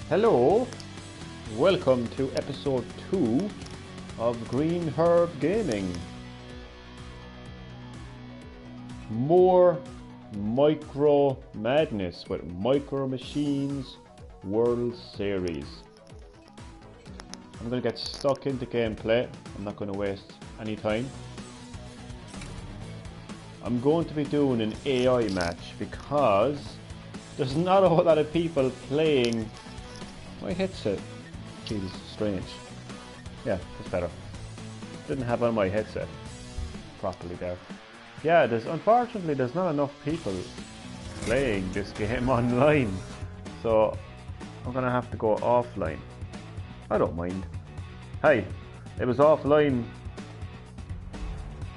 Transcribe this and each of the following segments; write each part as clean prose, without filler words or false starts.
Hello, welcome to episode 2 of Green Herb Gaming. More micro madness with Micro Machines World Series. I'm going to get stuck into gameplay. I'm not going to waste any time. I'm going to be doing an AI match because there's not a whole lot of people playing. My headset feels strange. Yeah, that's better. Didn't have on my headset properly there. Yeah, unfortunately there's not enough people playing this game online, so I'm gonna have to go offline. I don't mind. Hey, it was offline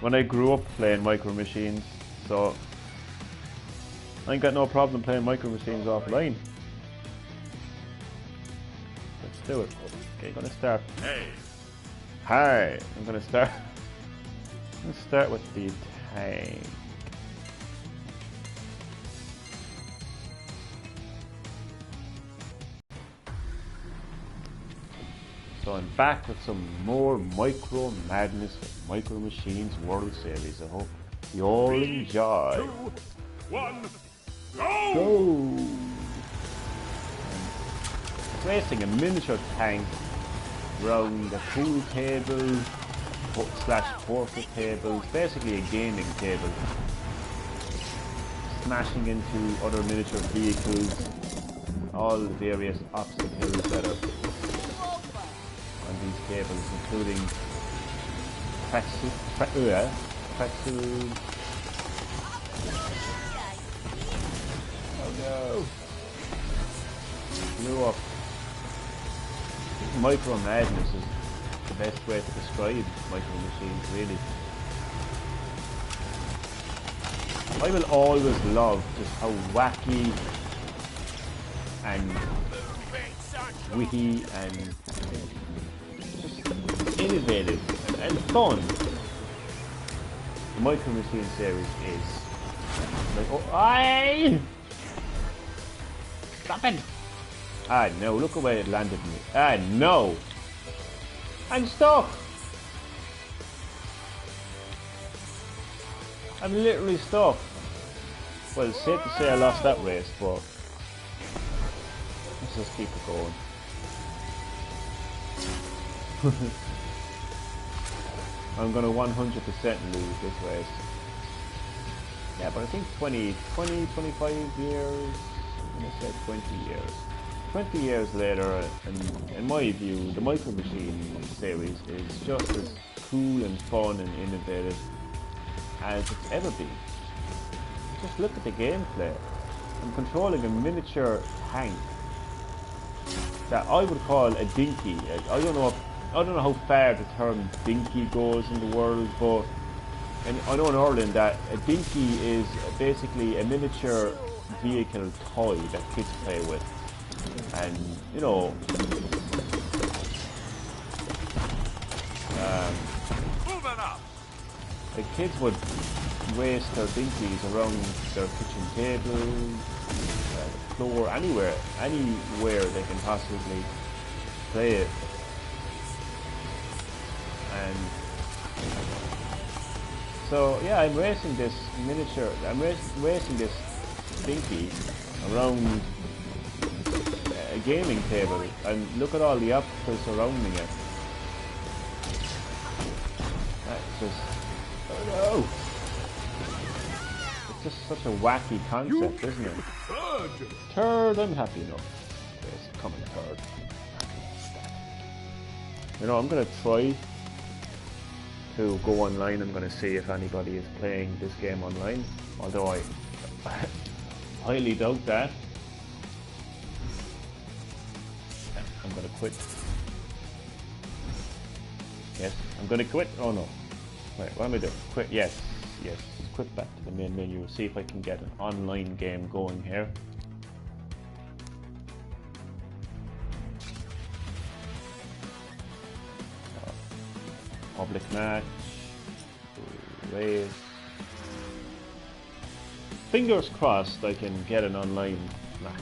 when I grew up playing Micro Machines, so I ain't got no problem playing Micro Machines offline. Let's do it. Okay, gonna start. Hi, I'm gonna start. Let's start with the tank. So I'm back with some more micro madness with Micro Machines World Series. I hope you all enjoy. 3, 2, 1, go! Racing a miniature tank around a pool table / poker table, basically a gaming table, smashing into other miniature vehicles, all the various obstacles that are on these tables, including pretzel. Oh no! Blew up. Micro madness is the best way to describe Micro Machines, really. I will always love just how wacky and witty and just innovative and fun the Micro Machines series is. Like, oh, aye! Stop it! Ah no, look where it landed me. Ah no! I'm stuck! I'm literally stuck. Well, it's safe to say I lost that race, but let's just keep it going. I'm gonna 100% lose this race. Yeah, but I think 25 years, I'm gonna say 20 years. 20 years later, in my view, the Micro Machines series is just as cool and fun and innovative as it's ever been. Just look at the gameplay. I'm controlling a miniature tank that I would call a dinky. I don't know how far the term dinky goes in the world, but I know in Ireland that a dinky is basically a miniature vehicle toy that kids play with. And you know, the kids would race their dinkies around their kitchen table, the floor, anywhere they can possibly play it. And so yeah, I'm racing this miniature. I'm racing this dinky around a gaming table, and look at all the obstacles surrounding it. That's just, oh no! It's just such a wacky concept, isn't it? Third, I'm happy enough. Yes, coming third. You know, I'm gonna try to go online. I'm gonna see if anybody is playing this game online, although I highly doubt that. I'm gonna quit. Yes, I'm gonna quit. Oh no. Wait, what am I doing? Quit. Yes. Quit back to the main menu. See if I can get an online game going here. Public match. Race. Fingers crossed I can get an online match.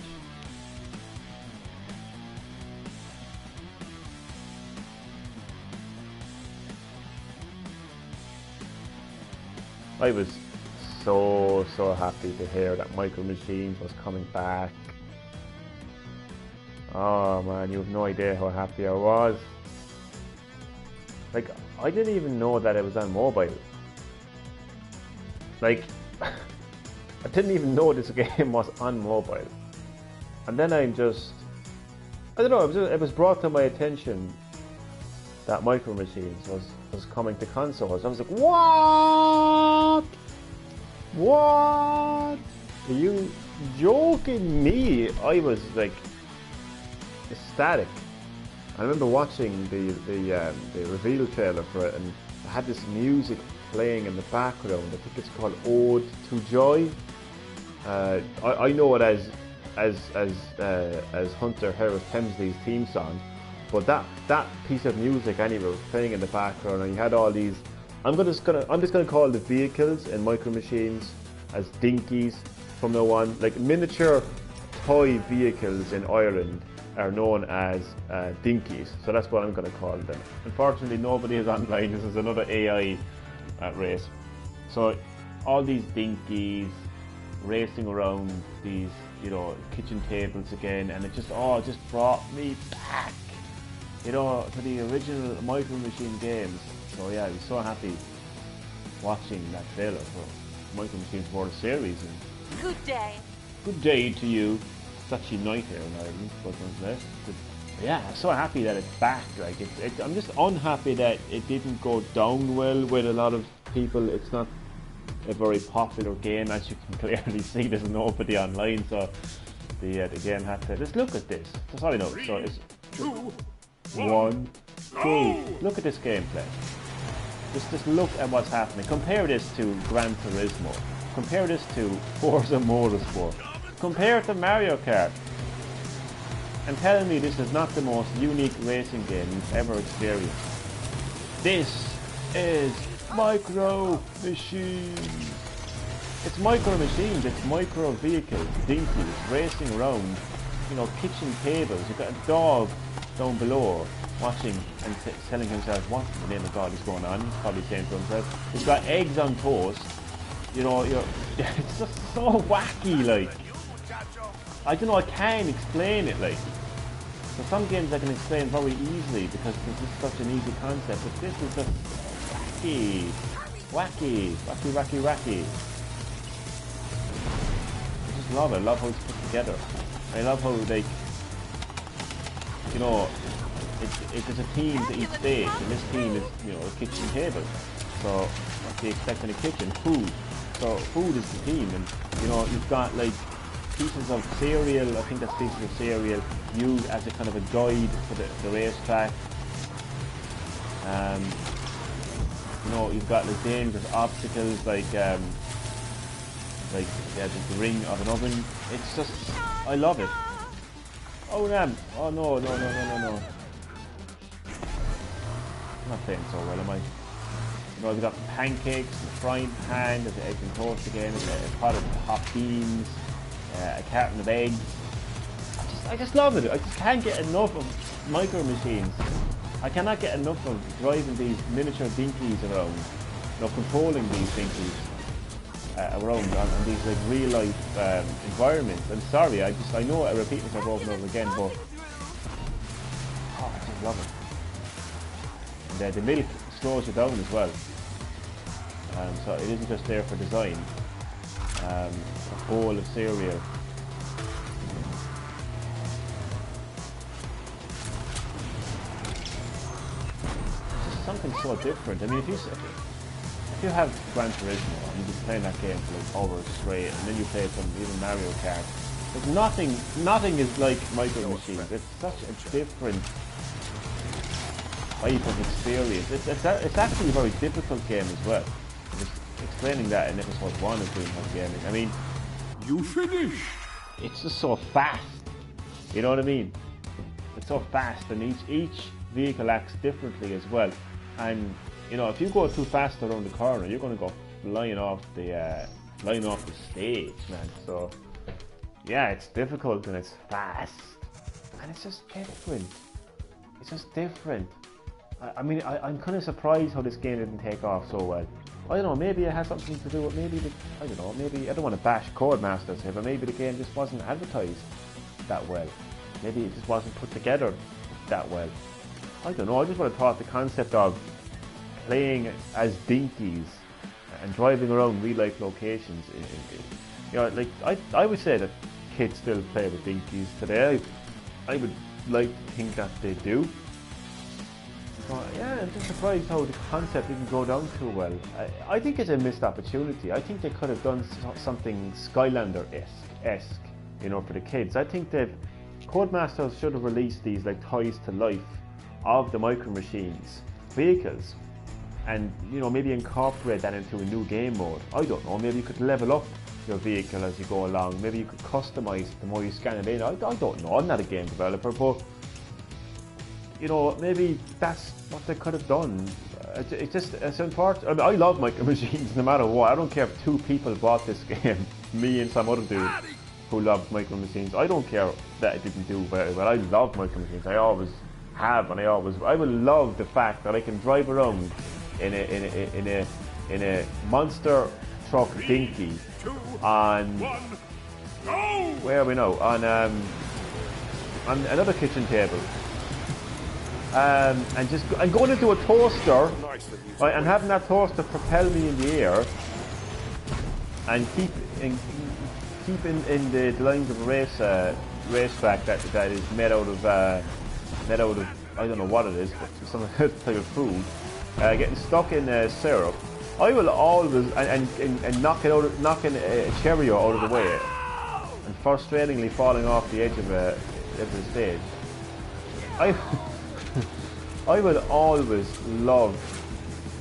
I was so happy to hear that Micro Machines was coming back. Oh man, you have no idea how happy I was. Like, I didn't even know that it was on mobile. Like, I didn't even know this game was on mobile. And then I don't know, it was brought to my attention that Micro Machines was coming to consoles. I was like, what? What? Are you joking me? I was like ecstatic. I remember watching the reveal trailer for it, and it had this music playing in the background. I think it's called Ode to Joy. I know it as Hunter Harris Hemsley's theme song, but that piece of music anyway was playing in the background, and you had all these. I'm just gonna call the vehicles in Micro Machines as dinkies from now on. Like, miniature toy vehicles in Ireland are known as dinkies, so that's what I'm going to call them. Unfortunately, nobody is online. This is another AI race. So all these dinkies racing around these, you know, kitchen tables again, and it just brought me back, you know, to the original Micro Machine games. So yeah, I was so happy watching that trailer for Micro Machines World Series. And good day. Good day to you. It's actually night here in Ireland, but nonetheless, yeah, I'm so happy that it's back. Like, I'm just unhappy that it didn't go down well with a lot of people. It's not a very popular game, as you can clearly see. There's nobody online, so the game had to. Just look at this. That's all I know. So it's 2, 1, 2. Look at this gameplay. Just look at what's happening. Compare this to Gran Turismo. Compare this to Forza Motorsport. Compare it to Mario Kart. And tell me this is not the most unique racing game you've ever experienced. This is Micro Machines. It's Micro Machines, it's micro vehicles, dinkies, racing around, you know, kitchen tables. You've got a dog down below watching and telling himself, what in the name of God is going on? He's probably saying to himself. He's got eggs on toast. You know, it's just so wacky, like. I don't know, I can't explain it, like. So some games I can explain very easily because this is such an easy concept, but this is just wacky. I just love it. I love how it's put together. I love how, like, you know, there's a theme to each stage, and this theme is, you know, a kitchen table. So what do you expect in a kitchen? Food. So food is the theme, and you know, you've got like pieces of cereal. I think that's pieces of cereal used as a kind of a guide for the racetrack. You know, you've got like dangerous obstacles like the ring of an oven. It's just, I love it. Oh damn! Oh no! I'm not playing so well, am I? You know, we've got pancakes, the frying pan, there's an egg and toast again, a pot of hot beans, a carton of eggs. I just love it. I just can't get enough of Micro Machines. I cannot get enough of driving these miniature dinkies around, you know, controlling these dinkies around on these like real life environments. I'm sorry, I know I repeat myself over and over again, but I just love it. And the milk slows you down as well. So it isn't just there for design. A bowl of cereal. It's just something so different. I mean, if you have Gran Turismo and you've been playing that game for like hours straight, and then you play some even Mario Kart, there's nothing is like Micro Machines. It's such a different type of experience. It's actually a very difficult game as well. I was explaining that in episode 1 of Doing Home Gaming. I mean, You finish. it's just so fast. You know what I mean? It's so fast, and each vehicle acts differently as well. And you know, if you go too fast around the corner, you're going to go flying off the stage, man. So yeah, it's difficult and it's fast, and it's just different. It's just different. I mean, I'm kind of surprised how this game didn't take off so well. I don't know, maybe it has something to do with maybe I don't want to bash Codemasters here, but maybe the game just wasn't advertised that well. Maybe it just wasn't put together that well. I don't know, I just would have thought the concept of playing as dinkies and driving around real life locations, like I would say that kids still play with dinkies today. I would like to think that they do. But yeah, I'm just surprised how the concept didn't go down too well. I think it's a missed opportunity. I think they could have done something Skylander-esque, for the kids. I think Codemasters should have released these like toys to life of the Micro Machines vehicles, and maybe incorporate that into a new game mode. I don't know, maybe you could level up your vehicle as you go along. Maybe you could customize the more you scan it in. I don't know, I'm not a game developer, but maybe that's what they could have done. It's unfortunate. I mean, I love Micro Machines no matter what. I don't care if 2 people bought this game, me and some other dude who loved Micro Machines. I don't care that it didn't do very well. I love Micro Machines. I always have, and I would love the fact that I can drive around in a monster truck dinky on where are we now? On another kitchen table. And going into a toaster, right, and having that toaster propel me in the air and keep in the lines of a racetrack that is made out of I don't know what it is, but some type of food, getting stuck in syrup. I will always and knocking a Cheerio out of the way and frustratingly falling off the edge of the stage. I will always love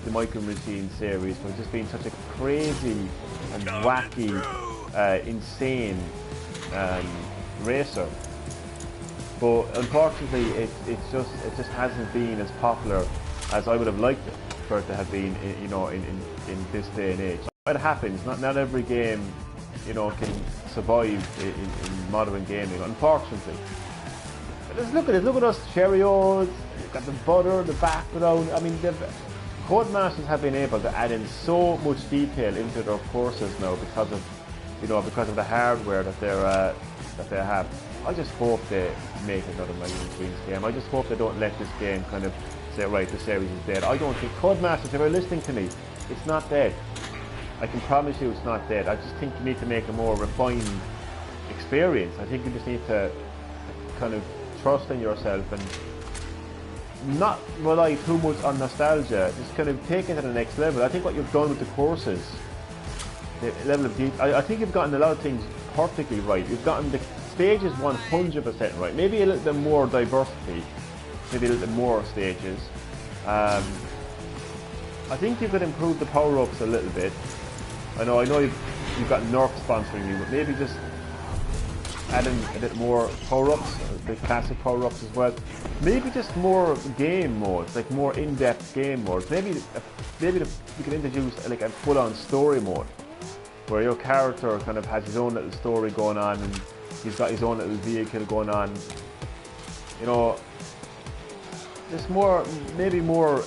the Micro Machines series for just being such a crazy and wacky, insane racer. But unfortunately, it just hasn't been as popular as I would have liked it for it to have been, in this day and age. It happens. Not every game, can survive in modern gaming, unfortunately. But just look at it. Look at us Cheerios. You've got the butter, the background. I mean, Codemasters have been able to add in so much detail into their courses now because of the hardware that they have. I just hope they make another Micro Machines game. I just hope they don't let this game kind of say, right, the series is dead. I don't think Codemasters, if you're listening to me, it's not dead. I can promise you it's not dead. I just think you need to make a more refined experience. I think you just need to kind of trust in yourself and not rely too much on nostalgia. Just kind of take it to the next level. I think what you've done with the courses, the level of detail, I think you've gotten a lot of things perfectly right. You've gotten the stages 100% right. Maybe a little bit more diversity, maybe a little bit more stages. I think you could improve the power-ups a little bit. I know you've got Nerf sponsoring you, but maybe just add in a bit more power-ups, the classic power-ups as well. Maybe just more game modes, like more in-depth game modes. Maybe you could introduce like a full-on story mode, where your character kind of has his own little story going on, and he's got his own little vehicle going on. Just maybe more,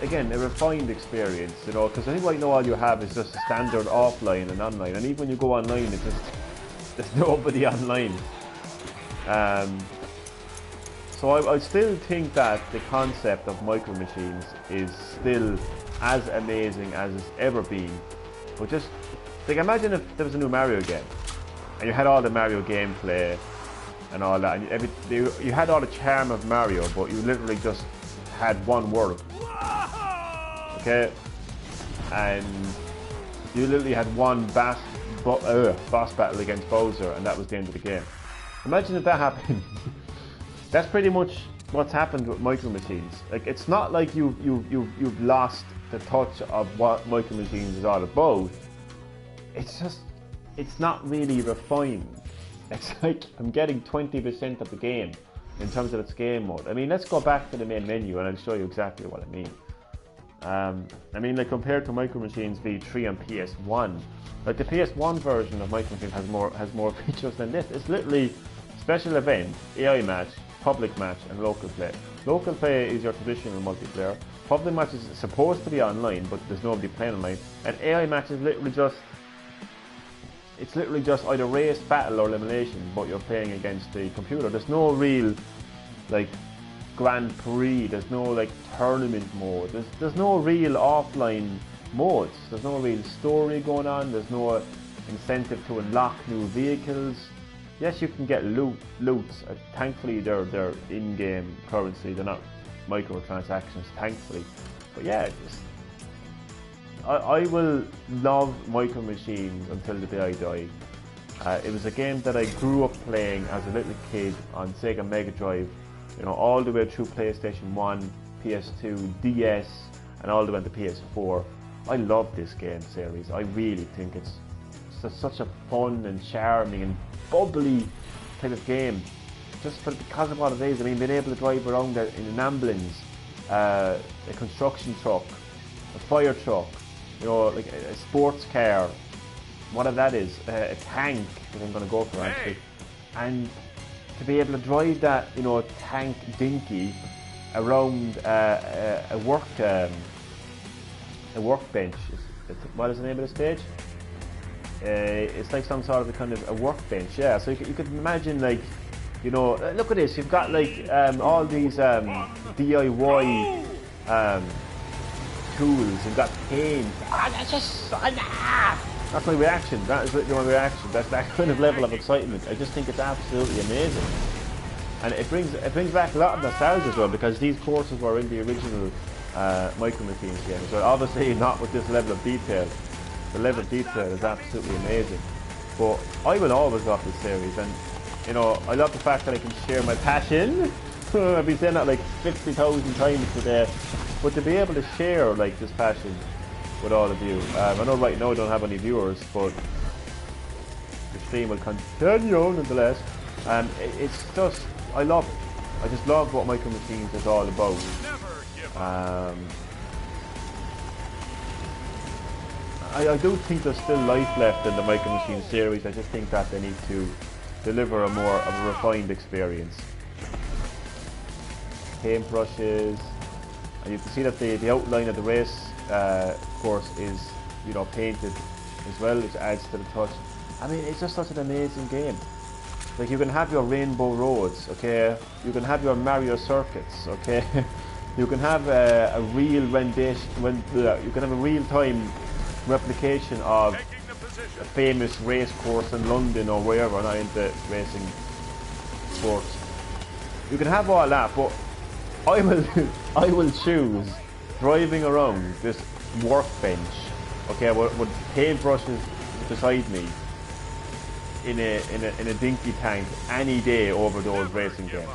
again, a refined experience, because I think right now all you have is just standard offline and online, and even when you go online, it's just, there's nobody online. So I still think that the concept of Micro Machines is still as amazing as it's ever been. But just, like, imagine if there was a new Mario game, and you had all the Mario gameplay and all that, and you had all the charm of Mario, but you literally just had one world, okay? And you literally had one boss battle against Bowser, and that was the end of the game. Imagine if that happened. That's pretty much what's happened with Micro Machines. Like, it's not like you've lost the touch of what Micro Machines is all about. It's just, it's not really refined. It's like I'm getting 20% of the game in terms of its game mode. I mean, let's go back to the main menu and I'll show you exactly what I mean. I mean, like, compared to Micro Machines V3 and PS1, like the PS1 version of Micro Machines has more features than this. It's literally special event, AI match, public match, and local play. Local play is your traditional multiplayer. public matches are supposed to be online, but there's nobody playing online. And AI matches literally just, it's literally just either race, battle, or elimination, but you're playing against the computer. There's no real, like, Grand Prix. There's no like tournament mode. There's no real offline modes. There's no real story going on. There's no incentive to unlock new vehicles. Yes, you can get loots. Thankfully, they're in-game currency. They're not microtransactions. Thankfully, but yeah, I will love Micro Machines until the day I die. It was a game that I grew up playing as a little kid on Sega Mega Drive. You know, all the way through PlayStation 1, PS2, DS, and all the way to PS4. I love this game series. I really think it's such a fun and charming and bubbly type of game. Just because of what it is. I mean, being able to drive around in an ambulance, a construction truck, a fire truck, you know, like a sports car, whatever that is, a tank that I'm going to go for actually, and to be able to drive that, you know, tank dinky around a workbench. What is the name of the stage? It's like some sort of a kind of a workbench, yeah. So you could imagine, like, you know, look at this. You've got like all these DIY tools. You've got paint. That's my reaction. That is literally my reaction. That's that kind of level of excitement. I just think it's absolutely amazing, and it brings back a lot of nostalgia as well, because these courses were in the original Micro Machines game. So obviously not with this level of detail. The level of detail is absolutely amazing. But I will always love this series, and you know, I love the fact that I can share my passion. I've been saying that like 50,000 times today, but to be able to share like this passion with all of you. I know right now I don't have any viewers, but the stream will continue nonetheless. It's just, I just love what Micro Machines is all about. I do think there's still life left in the Micro Machines series. I just think that they need to deliver a more of a refined experience. Paintbrushes, and you can see that the outline of the race course is, you know, painted as well, which adds to the touch. I mean, it's just such an amazing game. Like, you can have your Rainbow Roads, okay? You can have your Mario Circuits, okay? You can have a real rendition, you can have a real-time replication of a famous race course in London or wherever. I'm not into racing sports. You can have all that, but I will choose driving around this workbench, okay, with paintbrushes beside me in a dinky tank any day over those racing games.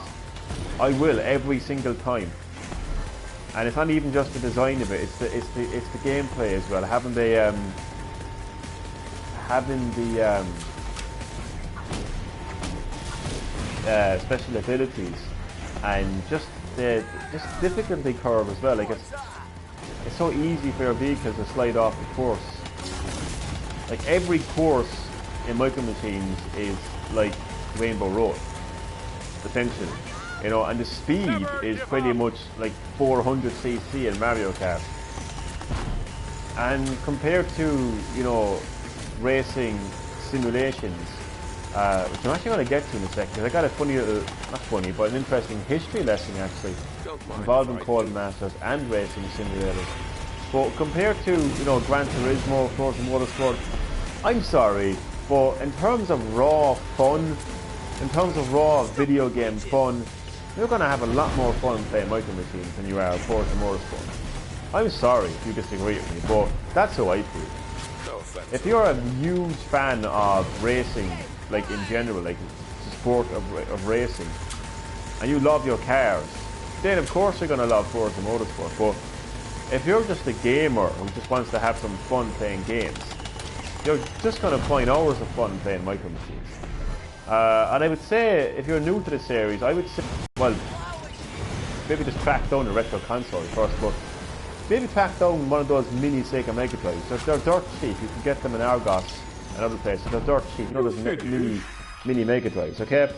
I will, every single time. And it's not even just the design of it; it's the gameplay as well. Having the special abilities, and just the difficulty curve as well. Like, it's so easy for your vehicles to slide off the course. Like, every course in Micro Machines is like Rainbow Road, essentially. You know, and the speed is pretty much like 400cc in Mario Kart. And compared to, you know, racing simulations, which I'm actually going to get to in a second, because I got a funny little, not funny, but an interesting history lesson actually, involving Codemasters and racing simulators. But compared to, you know, Gran Turismo, Forza Motorsport, I'm sorry, but in terms of raw fun, in terms of raw video game fun, you're going to have a lot more fun playing Micro Machines than you are Forza Motorsport. I'm sorry if you disagree with me, but that's how I feel. If you're a huge fan of racing, like in general, like the sport of racing, and you love your cars, then of course you're going to love Forza Motorsport. But if you're just a gamer who just wants to have some fun playing games, you're just going to find hours of fun playing Micro Machines. And I would say, if you're new to the series, I would say, well, maybe just track down the retro console first, but maybe track down one of those mini Sega Mega Drives. They're dirt cheap. You can get them in Argos and other places. They're dirt cheap. You know, those mini Mega Drives, okay?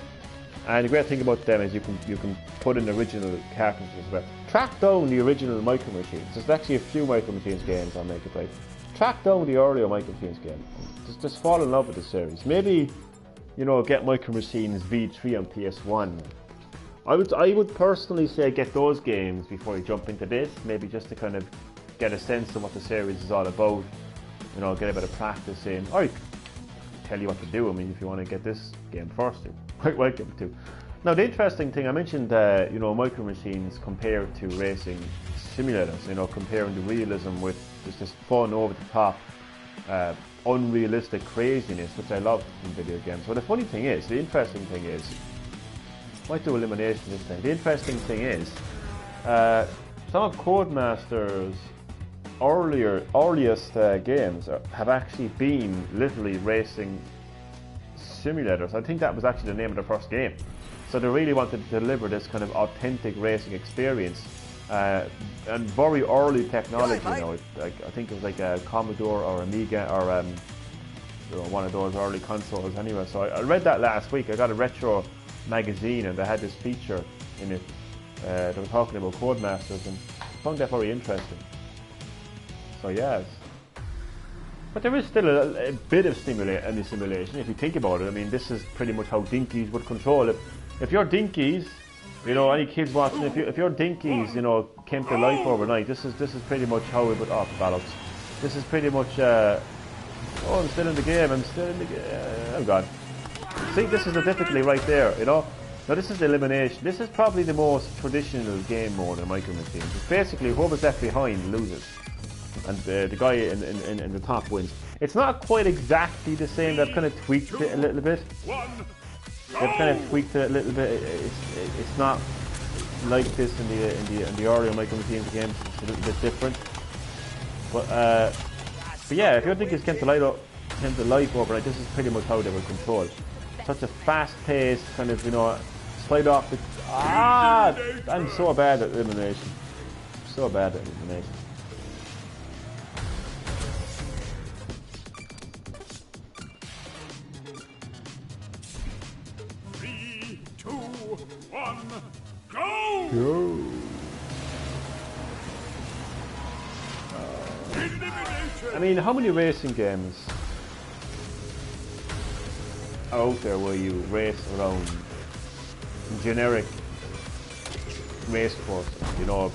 And the great thing about them is you can put in original cartridges as well. Track down the original Micro Machines. There's actually a few Micro Machines games on Mega Drive. Track down the earlier Micro Machines game. Just fall in love with the series. Maybe, you know, get Micro Machines V3 on PS1. I would personally say get those games before you jump into this. Maybe just to kind of get a sense of what the series is all about. You know, get a bit of practice in. Or I can tell you what to do. I mean, if you want to get this game first, you're quite welcome to. Now, the interesting thing I mentioned, you know, Micro Machines compared to racing simulators. You know, comparing the realism with just this fun, over the top, unrealistic craziness, which I love in video games. But the funny thing is, the interesting thing is, might do elimination this time. The interesting thing is, some of Codemaster's earliest games have actually been literally racing simulators. I think that was actually the name of the first game. So they really wanted to deliver this kind of authentic racing experience, and very early technology. You know, I think it was like a Commodore or Amiga or you know, one of those early consoles. Anyway, so I read that last week. I got a retro magazine and they had this feature in it. They were talking about Codemasters and I found that very interesting. So yes, but there is still a bit of simulation if you think about it. I mean, this is pretty much how dinkies would control it. If your dinkies, you know, any kids watching, if your dinkies, you know, came to life overnight, this is pretty much how it would. Oh, bollocks! This is pretty much. Oh, I'm still in the game. I'm still in the game. Oh God! See, this is the difficulty right there. You know. Now this is elimination. This is probably the most traditional game mode in Micro Machines. It's basically whoever's left behind loses, and the guy in the top wins. It's not quite exactly the same. They've kind of tweaked it a little bit. They've kind of tweaked it a little bit. It's not like this in the earlier Micro Machines games. It's a little bit different. But yeah, if your dinkies came to life overnight, this is pretty much how they were controlled. Such a fast-paced kind of, you know, slide off the. I'm so bad at elimination. So bad at elimination. Three, two, one, go! I mean, how many racing games out there where you race around generic race courses, you know?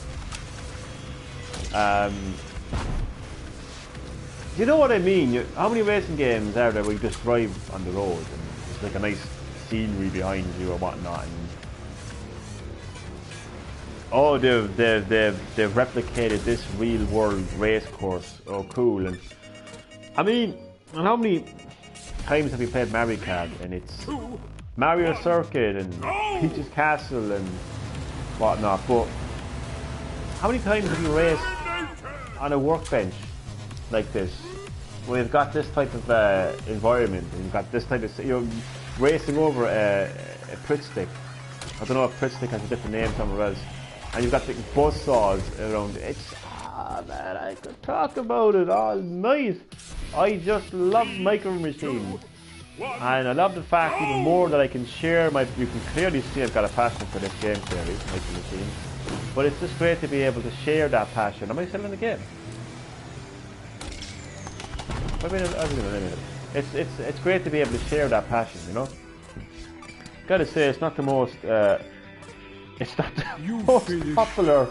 You know what I mean? How many racing games are there where you just drive on the road and there's like a nice scenery behind you or whatnot? And oh, they've replicated this real world race course. Oh, cool! And I mean, and how many times have you played Mario Kart and it's Mario Circuit and Peach's Castle and whatnot? But how many times have you raced on a workbench like this, where you've got this type of environment and you've got this type of, you're racing over a Pritt stick? I don't know if Pritt stick has a different name somewhere else. And you've got the buzz saws around it. It's, man, I could talk about it all night. I just love Micro Machines. And I love the fact even more that I can share you can clearly see I've got a passion for this game series, Micro Machines. But it's just great to be able to share that passion. Am I still in the game? It's great to be able to share that passion, you know? Gotta say, it's not the most it's not the most popular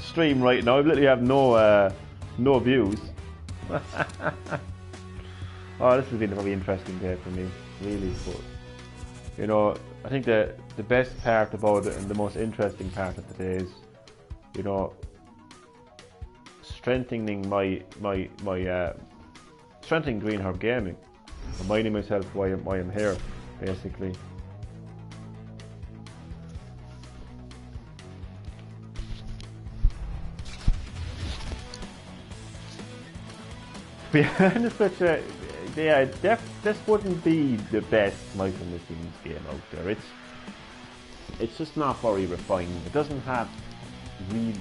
stream right now. I literally have no views. Oh, this has been a very interesting day for me, really. But you know, I think the best part about it and the most interesting part of today is, you know, strengthening my strengthening Green Herb Gaming, reminding myself why I'm here, basically. To be honest with you, yeah, this wouldn't be the best Micro Machines game out there. It's just not very refined. It doesn't have real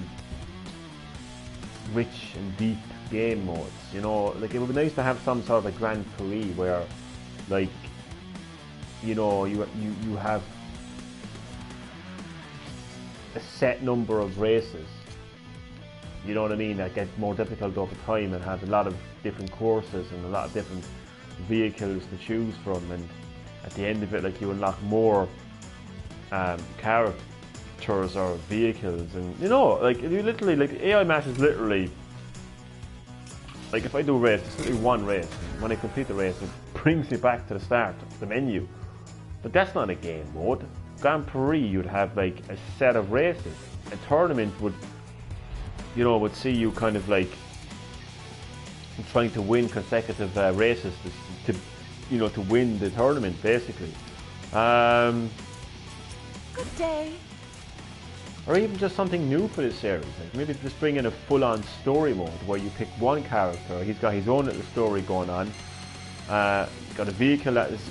rich and deep game modes. You know, like it would be nice to have some sort of a Grand Prix where, like, you know, you have a set number of races. You know what I mean? That get more difficult over time and have a lot of different courses and a lot of different vehicles to choose from. And at the end of it, like, you unlock more characters or vehicles. And you know, like, you literally, like, AI match is literally, like, if I do a race, it's literally one race. And when I complete the race, it brings me back to the start of the menu. But that's not a game mode. Grand Prix, you'd have like a set of races. A tournament would, you know, would see you kind of like trying to win consecutive races to, you know, to win the tournament, basically. Good day. Or even just something new for this series. Like maybe just bring in a full-on story mode where you pick one character. He's got his own little story going on. Got a vehicle that is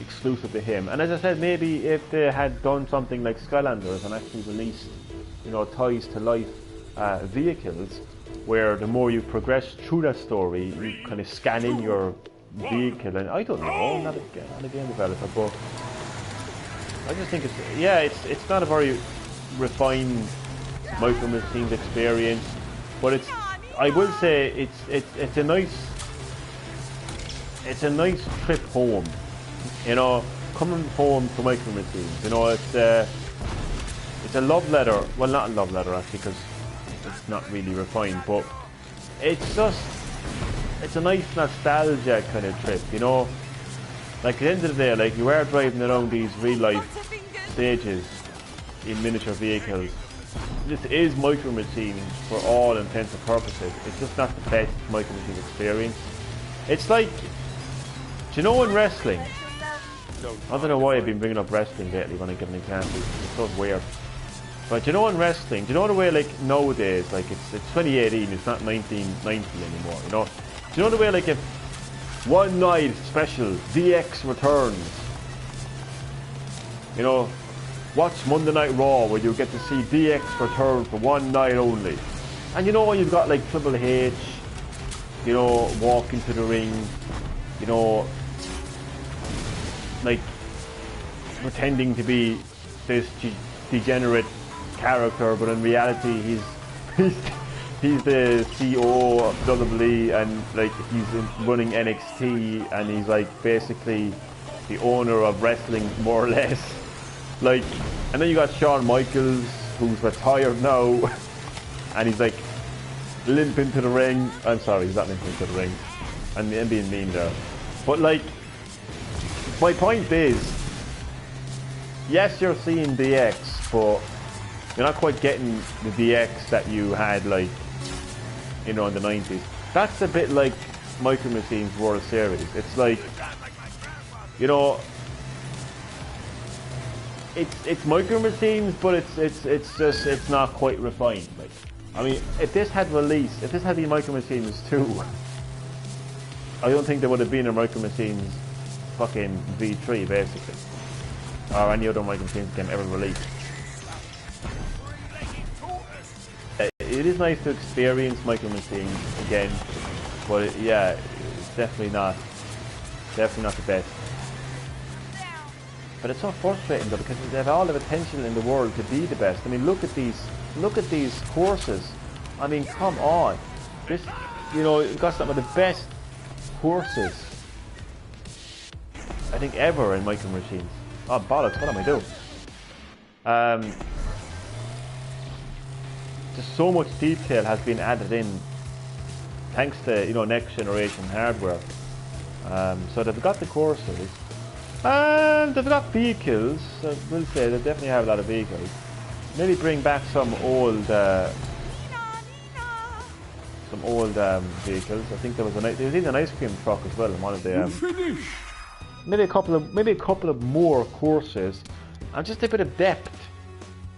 exclusive to him. And as I said, maybe if they had done something like Skylanders and actually released, you know, toys to life vehicles, where the more you progress through that story, you kind of scan in your vehicle. And I don't know, I'm not a game developer, but I just think it's not a very refined Micro Machines experience, but I will say it's a nice trip home. You know, coming home to Micro Machines, you know, it's a love letter. Well, not a love letter actually, because it's not really refined, but it's a nice nostalgia kind of trip, you know. Like at the end of the day, like, you are driving around these real life stages in miniature vehicles. This is Micro Machines for all intents and purposes. It's just not the best Micro Machines experience. It's like, do you know in wrestling? I don't know why I've been bringing up wrestling lately when I give an example. It's so weird. But you know in wrestling, do you know the way, like, nowadays, like, it's 2018, it's not 1990 anymore, you know? Do you know the way, like, if one night special, DX returns, you know, watch Monday Night Raw where you get to see DX return for one night only. And you know, you've got like Triple H, you know, walk into the ring, you know, like pretending to be this degenerate character, but in reality he's the CEO of WWE, and like he's running NXT, and he's like basically the owner of wrestling, more or less. Like, and then you got Shawn Michaels, who's retired now, and he's like limping to the ring. I'm sorry, he's not limping to the ring. I'm being mean there, but like, my point is, yes, you're seeing DX, but you're not quite getting the DX that you had, like, you know, in the 90s. That's a bit like Micro Machines World Series. It's like, you know, it's Micro Machines, but it's not quite refined. Like, I mean, if this had been Micro Machines 2, I don't think there would have been a Micro Machines fucking V3, basically, or any other Micro Machines game ever released. It is nice to experience Micro Machines again, but yeah, it's definitely not the best. But it's so frustrating though, because they have all the potential in the world to be the best. I mean, look at these courses. I mean, come on, this, you know, you've got some of the best courses I think ever in Micro Machines. Oh bollocks! What am I doing? Just so much detail has been added in, thanks to, you know, next generation hardware. So they've got the courses, and they've got vehicles. So we'll say they definitely have a lot of vehicles. Maybe bring back some old vehicles. I think there was even an ice cream truck as well in one of the. Maybe a couple of more courses, and just a bit of depth.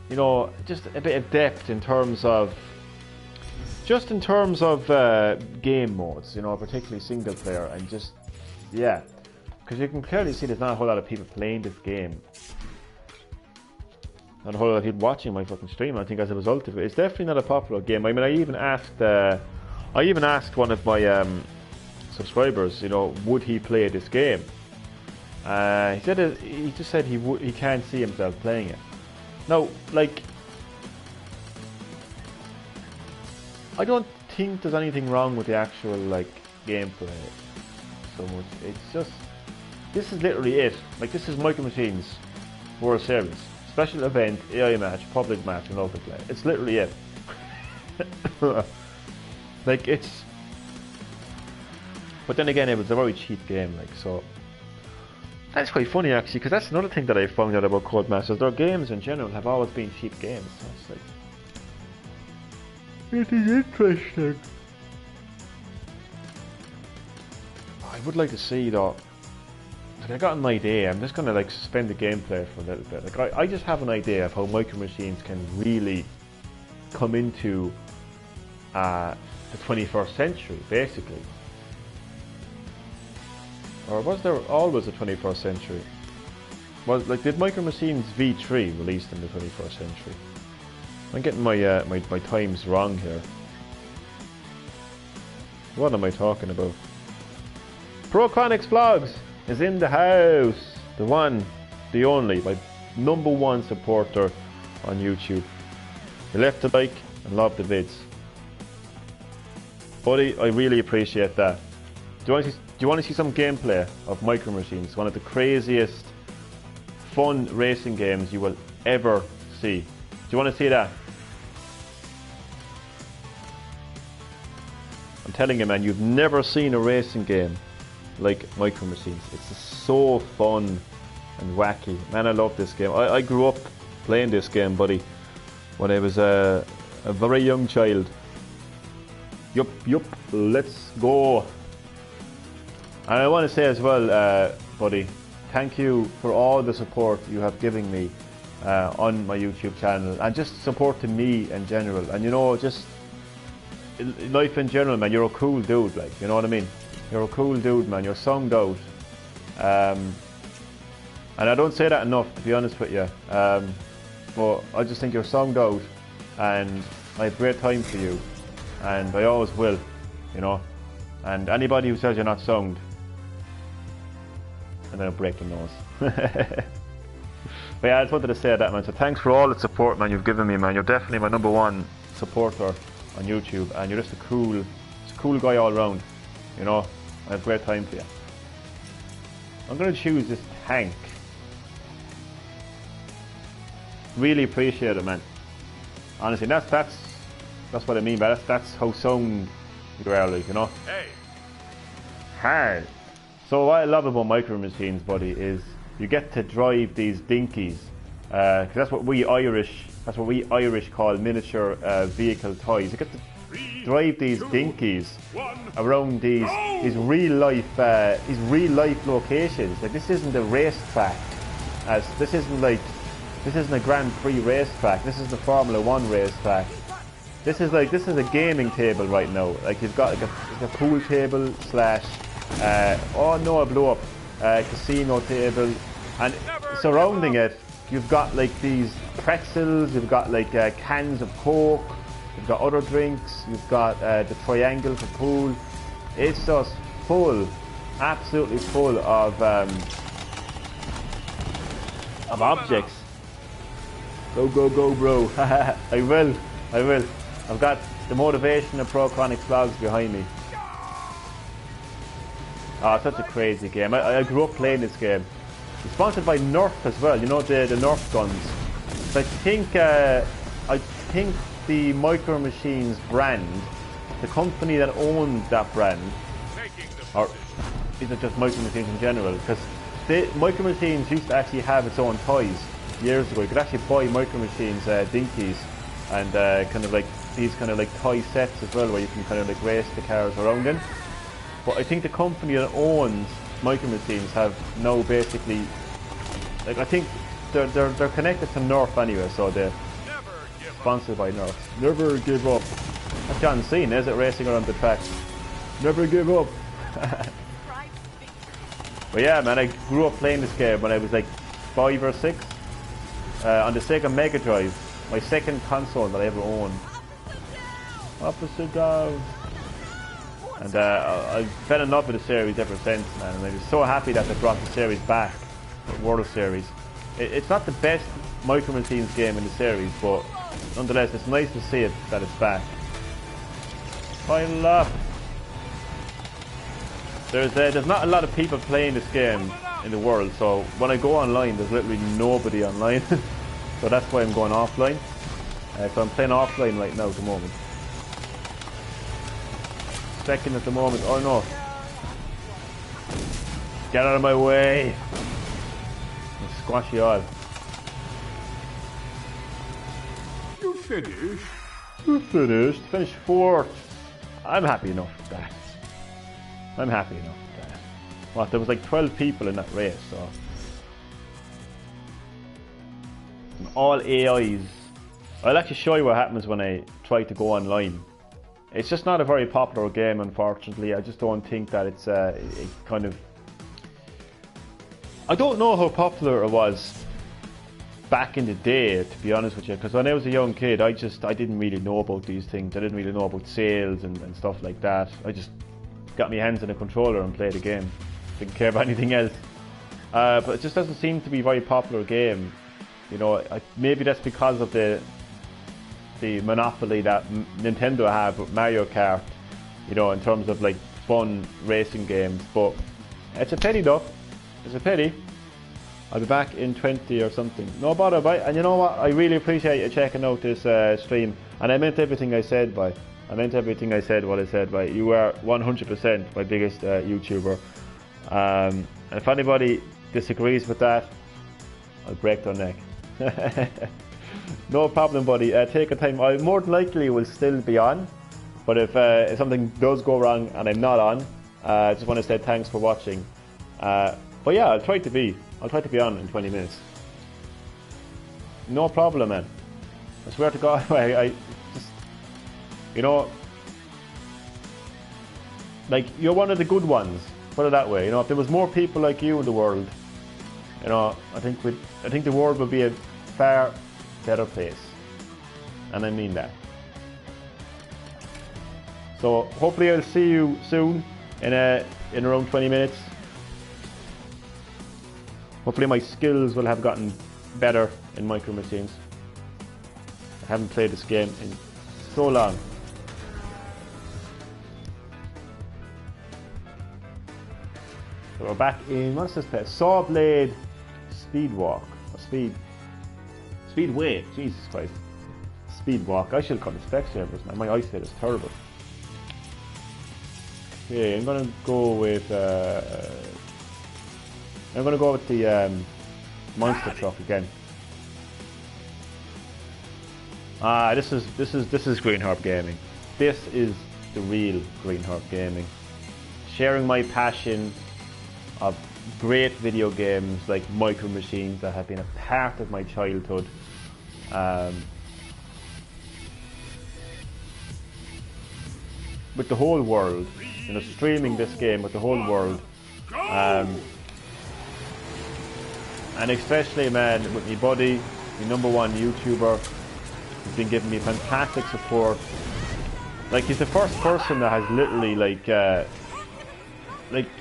You know, just a bit of depth in terms of game modes, you know, particularly single player, and just, yeah, because you can clearly see there's not a whole lot of people playing this game, not a whole lot of people watching my fucking stream. I think as a result of it, it's definitely not a popular game. I mean, I even asked one of my subscribers, you know, would he play this game? He just said he can't see himself playing it. Now, like, I don't think there's anything wrong with the actual like gameplay so much. It's just, this is literally it. Like, this is Micro Machines World Series, special event, AI match, public match, and local play. It's literally it. Like, it's, but then again, it was a very cheap game, like, so that's quite funny actually, because that's another thing that I found out about Codemasters. Their games in general have always been cheap games. So it's like, it is interesting. I would like to see though. Like, I got an idea. I'm just gonna like suspend the gameplay for a little bit. Like, I just have an idea of how Micro Machines can really come into the 21st century, basically. Or was there always a 21st century? Was, like, did Micro Machines V3 released in the 21st century? I'm getting my my times wrong here. What am I talking about? ProChronicsVlogz is in the house. The one, the only, my #1 supporter on YouTube. You left a like and loved the vids. Buddy, I really appreciate that. Do you want to see some gameplay of Micro Machines? One of the craziest, fun racing games you will ever see. Do you want to see that? I'm telling you, man, you've never seen a racing game like Micro Machines. It's just so fun and wacky. Man, I love this game. I grew up playing this game, buddy, when I was a very young child. Yup, let's go. And I want to say as well, buddy, thank you for all the support you have given me on my YouTube channel, and just supporting me in general. And you know, just life in general, man. You're a cool dude, like, you know what I mean? You're a cool dude, man. You're songed out. And I don't say that enough, to be honest with you. But I just think you're songed out, and I have great time for you, and I always will, you know. And anybody who says you're not songed, and then I'll break the nose. But yeah, I just wanted to say that, man. So thanks for all the support, man, you've given me, man. You're definitely my #1 supporter on YouTube, and you're just a cool guy all around, you know. I have great time for you. I'm gonna choose this tank. Really appreciate it, man. Honestly, that's what I mean by that. That's how song you are, like, you know. Hey. So what I love about Micro Machines, buddy, is you get to drive these dinkies. Cause that's what we Irish call miniature vehicle toys. You get to drive these dinkies around these real life locations. Like, this isn't a racetrack, as this isn't a Grand Prix racetrack. This is the Formula 1 racetrack. This is a gaming table right now. Like, you've got like a pool table slash oh no, I blew up, casino table, and surrounding it you've got like these pretzels, you've got like cans of Coke, you've got other drinks, you've got the triangle for pool. It's just full, absolutely full of objects. Go, bro. I will. I've got the motivation of ProChronicsVlogz behind me. Oh, it's such a crazy game. I grew up playing this game. It's sponsored by Nerf as well, you know, the Nerf guns. So I think the Micro Machines brand, the company that owned that brand, or is it just Micro Machines in general? Because Micro Machines used to actually have its own toys years ago. You could actually buy Micro Machines dinkies and kind of like these kind of like toy sets as well, where you can kind of like race the cars around in. But I think the company that owns Micro Machines have now basically, like, I think they're connected to Nerf anyway, so they're sponsored by Nerf. Never give up. That's John Cena, is it, racing around the track? Never give up. But yeah, man, I grew up playing this game when I was like 5 or 6 on the Sega Mega Drive, my second console that I ever owned. Opposite of. And I fell in love with the series ever since, man, and I was so happy that they brought the series back, the World Series. It's not the best Micro Machines game in the series, but nonetheless, it's nice to see that it's back. Final lap. There's not a lot of people playing this game in the world, so when I go online, there's literally nobody online. So that's why I'm going offline. So I'm playing offline right now at the moment. Second at the moment. Oh no! Get out of my way! I'll squash you all. You finished? You finished. Finished fourth. I'm happy enough with that. I'm happy enough with that. What? There was like 12 people in that race, so. And all AIs. I'll actually show you what happens when I try to go online. It's just not a very popular game, unfortunately. I just don't think that it's it kind of. I don't know how popular it was back in the day, to be honest with you, because when I was a young kid, I didn't really know about these things. I didn't really know about sales and stuff like that. I just got my hands on a controller and played a game. Didn't care about anything else. But it just doesn't seem to be a very popular game. You know, maybe that's because of the monopoly that Nintendo have with Mario Kart, you know, in terms of like fun racing games. But it's a pity though. It's a pity. I'll be back in 20 or something. No bother, bye. And you know what? I really appreciate you checking out this stream. And I meant everything I said, bye. I meant everything I said, what I said, bye. You are 100% my biggest YouTuber. And if anybody disagrees with that, I'll break their neck. No problem, buddy. Take your time. I more than likely will still be on, but if something does go wrong and I'm not on, I just want to say thanks for watching. But yeah, I'll try to be on in 20 minutes. No problem, man. I swear to God, I just, you know, like, you're one of the good ones. Put it that way. You know, if there was more people like you in the world, you know, I think the world would be a far better place, and I mean that. So hopefully I'll see you soon in around 20 minutes. Hopefully my skills will have gotten better in Micro Machines. I haven't played this game in so long. So we're back in, what's this place? Saw Blade Speedwalk. Or Speedway, Jesus Christ. Speedwalk. I should call it Specsavers, man. My eyesight is terrible. Okay, I'm gonna go with the monster truck again. This is Green Herb Gaming. This is the real Green Herb Gaming. Sharing my passion of great video games like Micro Machines that have been a part of my childhood. With the whole world, you know, streaming this game with the whole world, and especially, man, with my buddy, the #1 YouTuber, he's been giving me fantastic support. Like, he's the first person that has literally like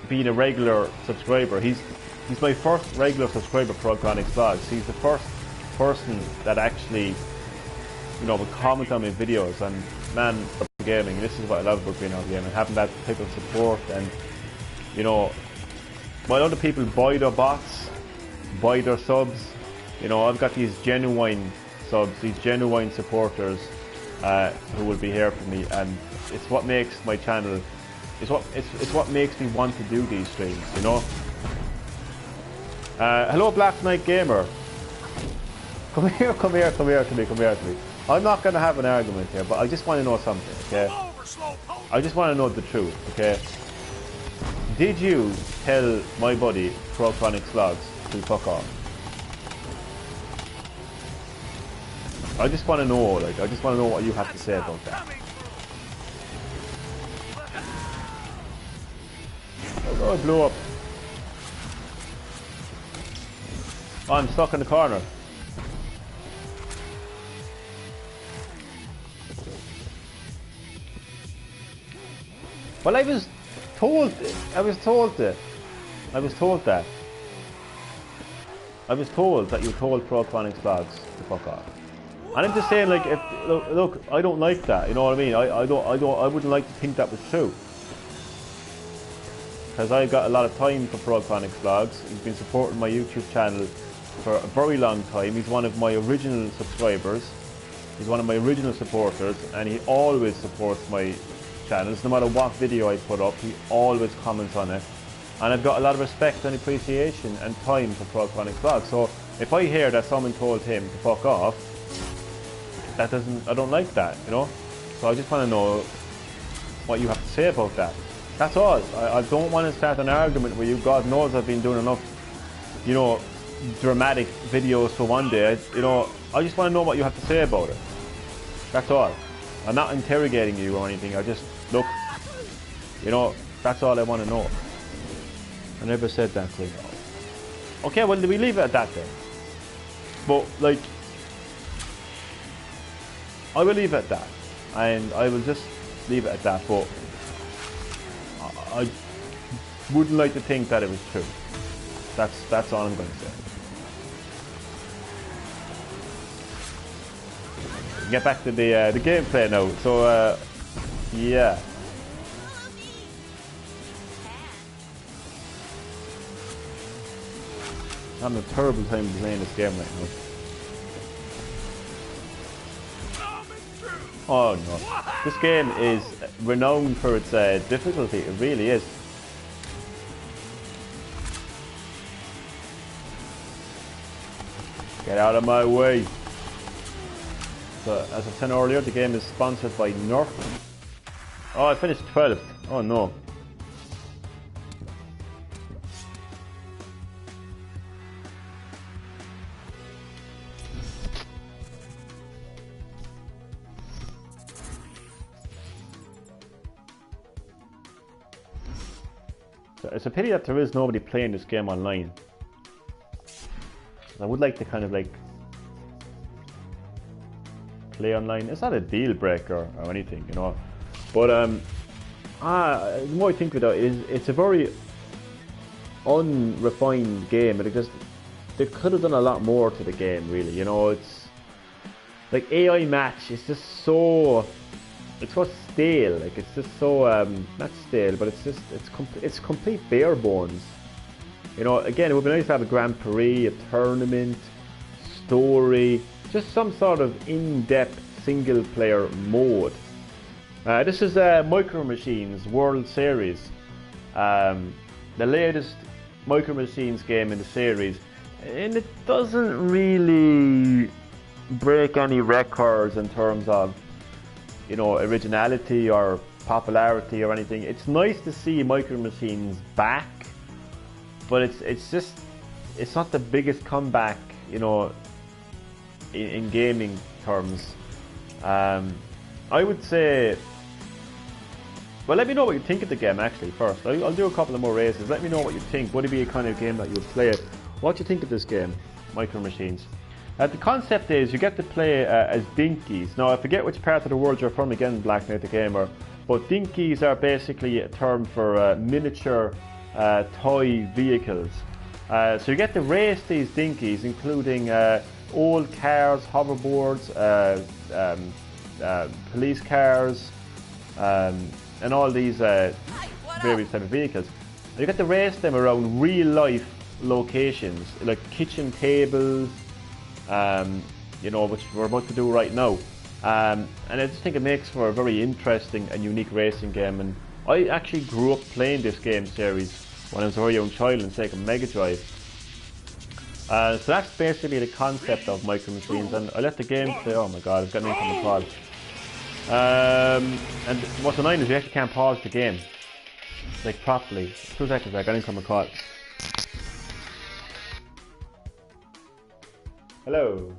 been a regular subscriber. He's my first regular subscriber for ProChronicsVlogz. He's the first person that actually, you know, would comment on my videos. And man, gaming, this is what I love about Green Herb Gaming, having that type of support. And you know, while other people buy their bots, buy their subs, you know, I've got these genuine subs, these genuine supporters who will be here for me, and it's what makes my channel. It's what makes me want to do these streams, you know. Hello, Black Knight Gamer. Come here to me. I'm not going to have an argument here, but I just want to know something, okay? I just want to know the truth, okay? Did you tell my buddy ProChronicsVlogz to fuck off? I just want to know, like, I just want to know what you have to say about that. Oh, it blew up. Oh, I'm stuck in the corner. Well, I was told that you told ProChronicsVlogz to fuck off. And I'm just saying, like, if look, I don't like that. You know what I mean? I wouldn't like to think that was true. Because I've got a lot of time for ProChronicsVlogz. He's been supporting my YouTube channel for a very long time. He's one of my original subscribers. He's one of my original supporters, and he always supports my channels. No matter what video I put up, he always comments on it. And I've got a lot of respect and appreciation and time for ProChronicsVlogz. So if I hear that someone told him to fuck off, I don't like that, you know? So I just want to know what you have to say about that. That's all. I don't want to start an argument with you. God knows I've been doing enough, you know, dramatic videos for one day. You know, I just want to know what you have to say about it. That's all. I'm not interrogating you or anything. I just, look, you know, that's all I want to know. I never said that to you. Okay, well, we leave it at that then. But, like, I will leave it at that. And I will just leave it at that. But I wouldn't like to think that it was true. That's all I'm going to say. Get back to the gameplay now. So yeah. I'm having a terrible time playing this game right now. Oh no. This game is renowned for its difficulty. It really is. Get out of my way. So, as I said earlier, the game is sponsored by Nerf. Oh, I finished 12th. Oh no. So it's a pity that there is nobody playing this game online. I would like to kind of like play online. It's not a deal breaker or anything, you know. But the more I think of it, it's a very unrefined game because they could have done a lot more to the game, really. You know, it's like AI match. It's just so stale. Like it's just so not stale, but it's complete bare bones. You know, again, it would be nice to have a Grand Prix, a tournament, story, just some sort of in-depth single-player mode. This is Micro Machines World Series, the latest Micro Machines game in the series, and it doesn't really break any records in terms of, you know, originality or popularity or anything. It's nice to see Micro Machines back, but it's not the biggest comeback, you know, in gaming terms. I would say, well, let me know what you think of the game actually first. I'll do a couple of more races. Let me know what you think. Would it be a kind of game that you would play? What do you think of this game, Micro Machines? The concept is you get to play as dinkies. Now I forget which part of the world you're from again, Black Knight the Gamer, but dinkies are basically a term for miniature toy vehicles. So you get to race these dinkies, including old cars, hoverboards, police cars, and all these various type of vehicles. And you get to race them around real life locations, like kitchen tables, you know, which we're about to do right now. And I just think it makes for a very interesting and unique racing game. And I actually grew up playing this game series when I was a very young child on Sega Mega Drive. So that's basically the concept of Micro Machines, and I let the game play. Oh my god, I've got an incoming call. And what's annoying is you actually can't pause the game, like properly. 2 seconds, I got an incoming call. Hello.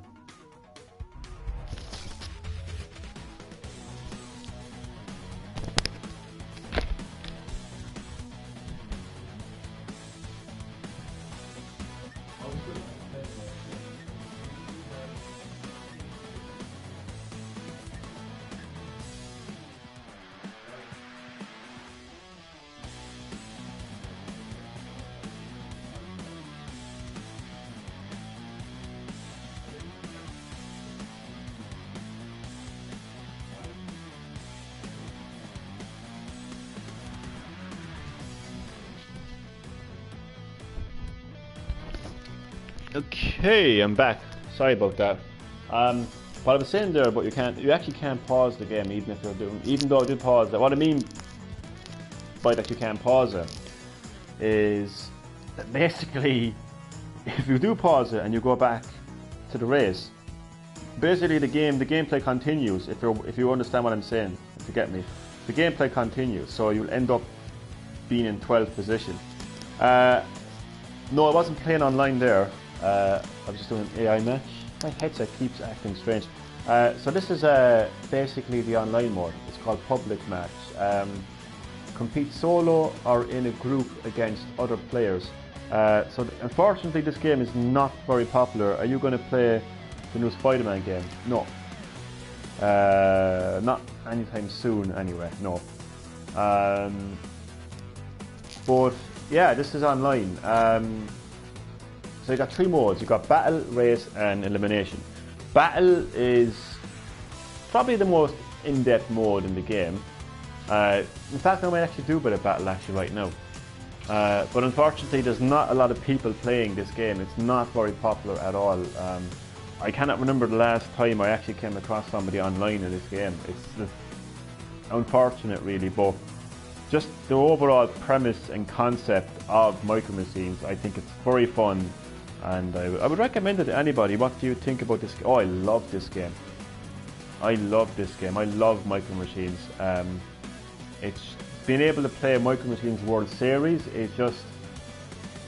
Okay, I'm back. Sorry about that. What I was saying there, but you actually can't pause the game even if you're even though I did pause it. What I mean by that you can't pause it is that basically, if you do pause it and you go back to the race, basically the gameplay continues. If you understand what I'm saying, if you get me, the gameplay continues. So you'll end up being in 12th position. No, I wasn't playing online there. I was just doing an AI match. My headset keeps acting strange. So this is basically the online mode. It's called public match. Compete solo or in a group against other players. So unfortunately this game is not very popular. Are you going to play the new Spider-Man game? No. Not anytime soon anyway, no. But yeah, this is online. So you got 3 modes. You got battle, race and elimination. Battle is probably the most in-depth mode in the game. In fact, I might actually do a bit of battle actually right now. But unfortunately there's not a lot of people playing this game. It's not very popular at all. I cannot remember the last time I actually came across somebody online in this game. It's just unfortunate really, but just the overall premise and concept of Micro Machines, I think it's very fun, and I would recommend it to anybody. What do you think about this? Oh, I love this game. I love this game. I love Micro Machines. It's being able to play Micro Machines World Series is just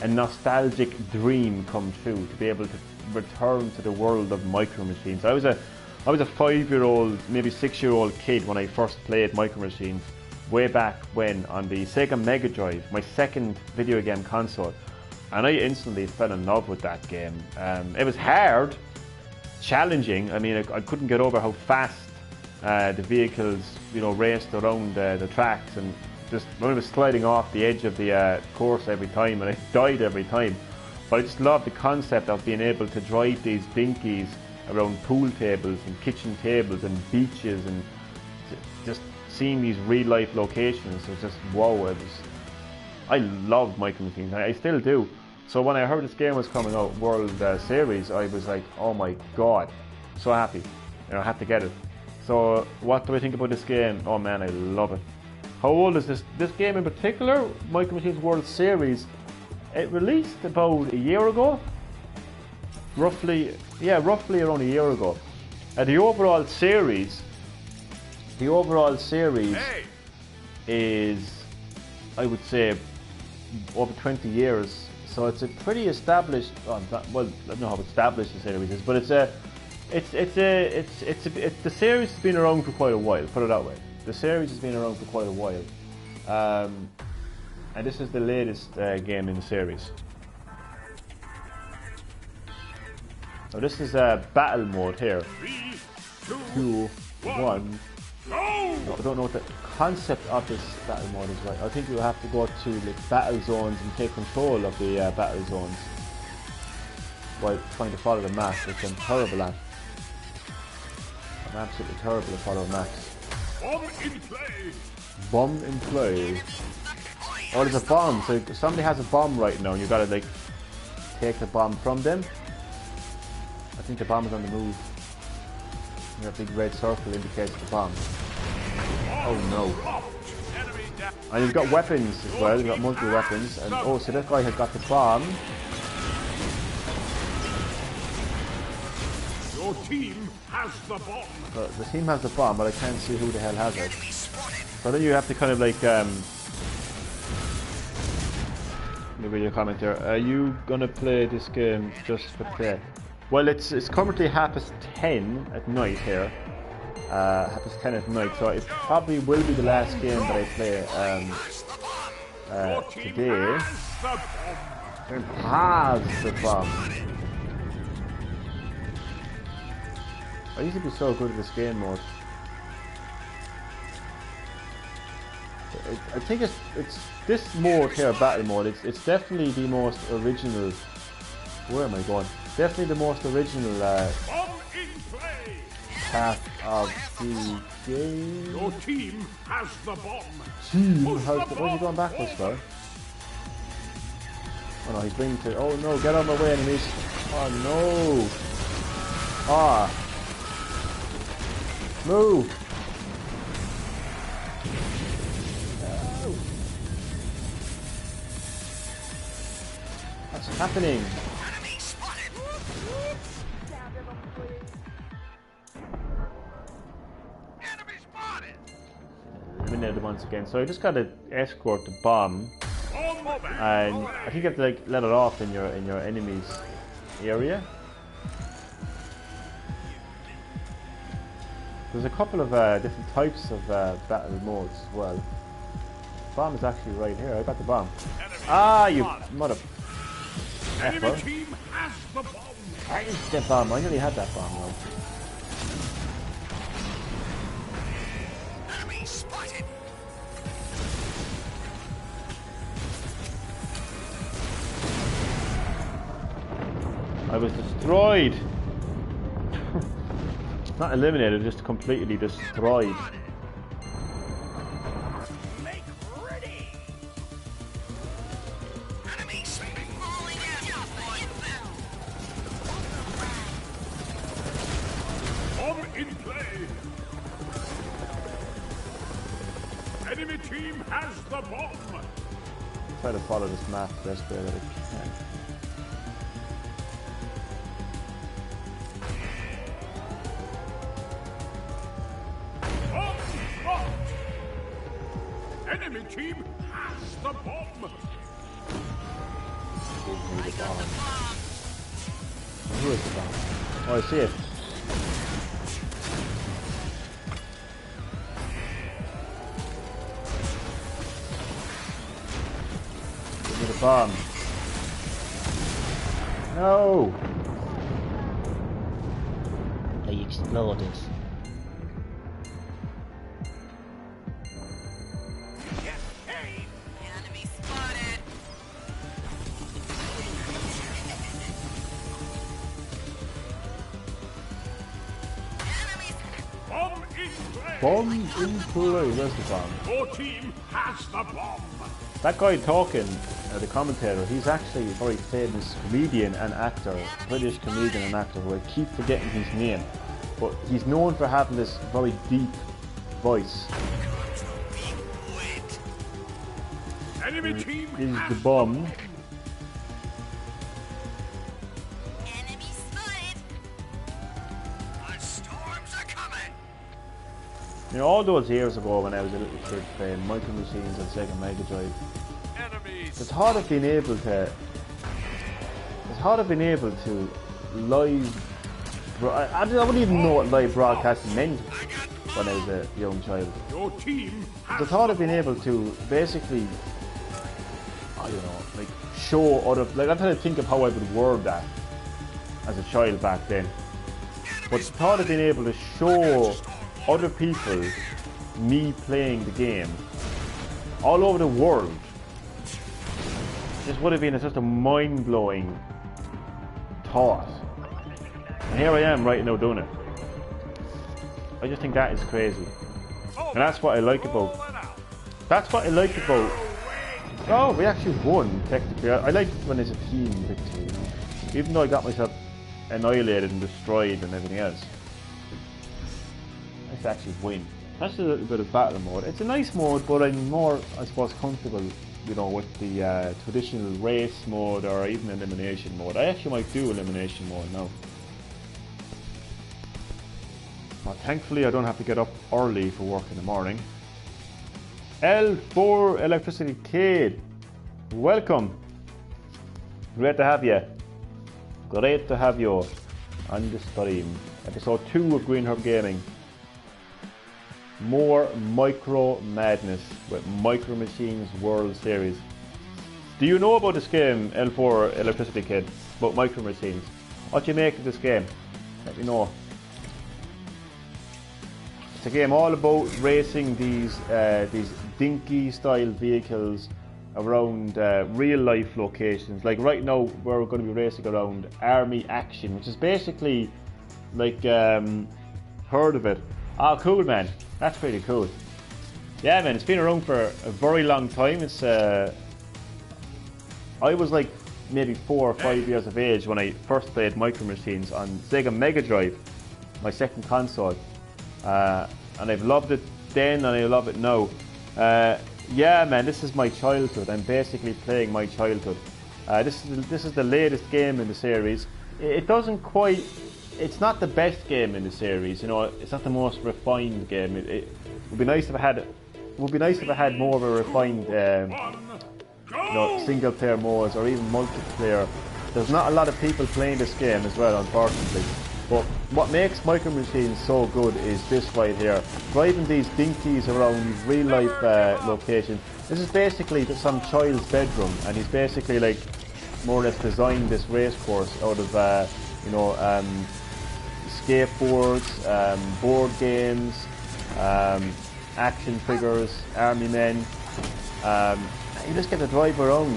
a nostalgic dream come true, to be able to return to the world of Micro Machines. I was a 5-year-old, maybe 6-year-old kid when I first played Micro Machines way back when on the Sega Mega Drive, my second video game console, and I instantly fell in love with that game. It was hard, challenging. I mean, I couldn't get over how fast the vehicles, you know, raced around the tracks, and just when I was sliding off the edge of the course every time, and I died every time. But I just love the concept of being able to drive these dinkies around pool tables and kitchen tables and beaches, and just seeing these real life locations. It was just wow. I love Micro Machines. I still do. So when I heard this game was coming out, World Series, I was like, oh my god, so happy. You know, I had to get it. So what do I think about this game? Oh man, I love it. How old is this? This game in particular, Micro Machines World Series, it released about a year ago. Roughly around a year ago. The overall series is, I would say, over 20 years. So it's a pretty established. Well, I don't know how established the series is, but the series has been around for quite a while. Put it that way. The series has been around for quite a while, and this is the latest game in the series. Now this is a battle mode here. 3, 2, 1. Go! I don't know what the concept of this battle mode is like. I think you'll have to go to the battle zones and take control of the battle zones while trying to follow the map, which I'm terrible at. I'm absolutely terrible at following maps. Bomb in play! Bomb in play. Oh, there's a bomb. So somebody has a bomb right now and you gotta like take the bomb from them. I think the bomb is on the move. A big red circle indicates the bomb. Oh no. And you've got weapons as well, you've got multiple weapons. And oh, so this guy has got the bomb. Your team has the bomb. So the team has the bomb, but I can't see who the hell has it. So then you have to kind of like maybe your comment there. Are you gonna play this game just for play? Well, it's currently 10:30 at night here. 10:30 at night, so it probably will be the last game that I play today. It has the bomb. I used to be so good at this game mode. I think it's this mode here, battle mode. It's definitely the most original. Where am I going? Definitely the most original part of the game. Your team has the bomb. Where's he going backwards for? Oh no, he's bringing to... Oh no, get out of my way, enemies. Oh no. Ah. Move. No. What's happening? Enemy spotted. Enemy spotted. Eliminated once again. So I just got to escort the bomb. And I think you have to like let it off in your enemy's area. There's a couple of different types of battle modes as well. The bomb is actually right here. I got the bomb. Ah, you mother. Enemy team has the bomb. I used that bomb. I nearly had that bomb though. Enemy spotted. I was destroyed. Not eliminated, just completely destroyed. Make ready. Enemy spotted. Bomb in play. Enemy team has the bomb. Try to follow this map the best way that I can. Bomb dropped. Enemy team has the bomb. Give me the bomb. Who is the bomb? Oh, I see it. Give me the bomb. No! They exploded. Enemy spotted. Bomb in play. Bomb in play. Where's the bomb? Your team has the bomb. That guy talking, the commentator, he's actually a very famous comedian and actor, British comedian and actor, who I keep forgetting his name. But he's known for having this very deep voice. Enemy team Is has the bomb. Enemy spotted. The storms are coming. You know, all those years ago when I was a little kid playing Micro Machines on Sega Mega Drive, Enemies. it's hard of being able to live. I wouldn't even know what live broadcasting meant when I was a young child. Your team has The thought of being able to basically, I don't know, like show other, like I'm trying to think of how I would word that as a child back then. But the thought of being able to show other people me playing the game all over the world just would have been just a mind-blowing thought. And here I am right now doing it. I just think that is crazy. And that's what I like about. That's what I like about. Oh, we actually won technically. I like when it's a team victory, even though I got myself annihilated and destroyed and everything else. Nice to actually win. That's a little bit of battle mode. It's a nice mode, but I'm more, I suppose, comfortable, you know, with the traditional race mode or even elimination mode. I actually might do elimination mode now. Well, thankfully, I don't have to get up early for work in the morning. L4 Electricity Kid, welcome. Great to have you. Great to have you on the stream. Episode 2 of Green Herb Gaming. More micro madness with Micro Machines World Series. Do you know about this game, L4 Electricity Kid? About Micro Machines? What do you make of this game? Let me know. It's a game all about racing these dinky style vehicles around real life locations. Like right now we're going to be racing around Army Action, which is basically like, heard of it? Oh cool man, that's pretty cool. Yeah man, it's been around for a very long time. It's I was like maybe 4 or 5 years of age when I first played Micro Machines on Sega Mega Drive, my second console. And I've loved it then and I love it now. Yeah, man, this is my childhood. I'm basically playing my childhood. This is the latest game in the series. It doesn't quite... It's not the best game in the series, you know. It's not the most refined game. It would be nice if I had... It would be nice if I had more of a refined, you know, single-player modes or even multiplayer. There's not a lot of people playing this game as well, unfortunately. But what makes Micro Machines so good is this right here. Driving these dinkies around real-life location. This is basically some child's bedroom, and he's basically like more or less designed this race course out of you know, skateboards, board games, action figures, army men. You just get to drive around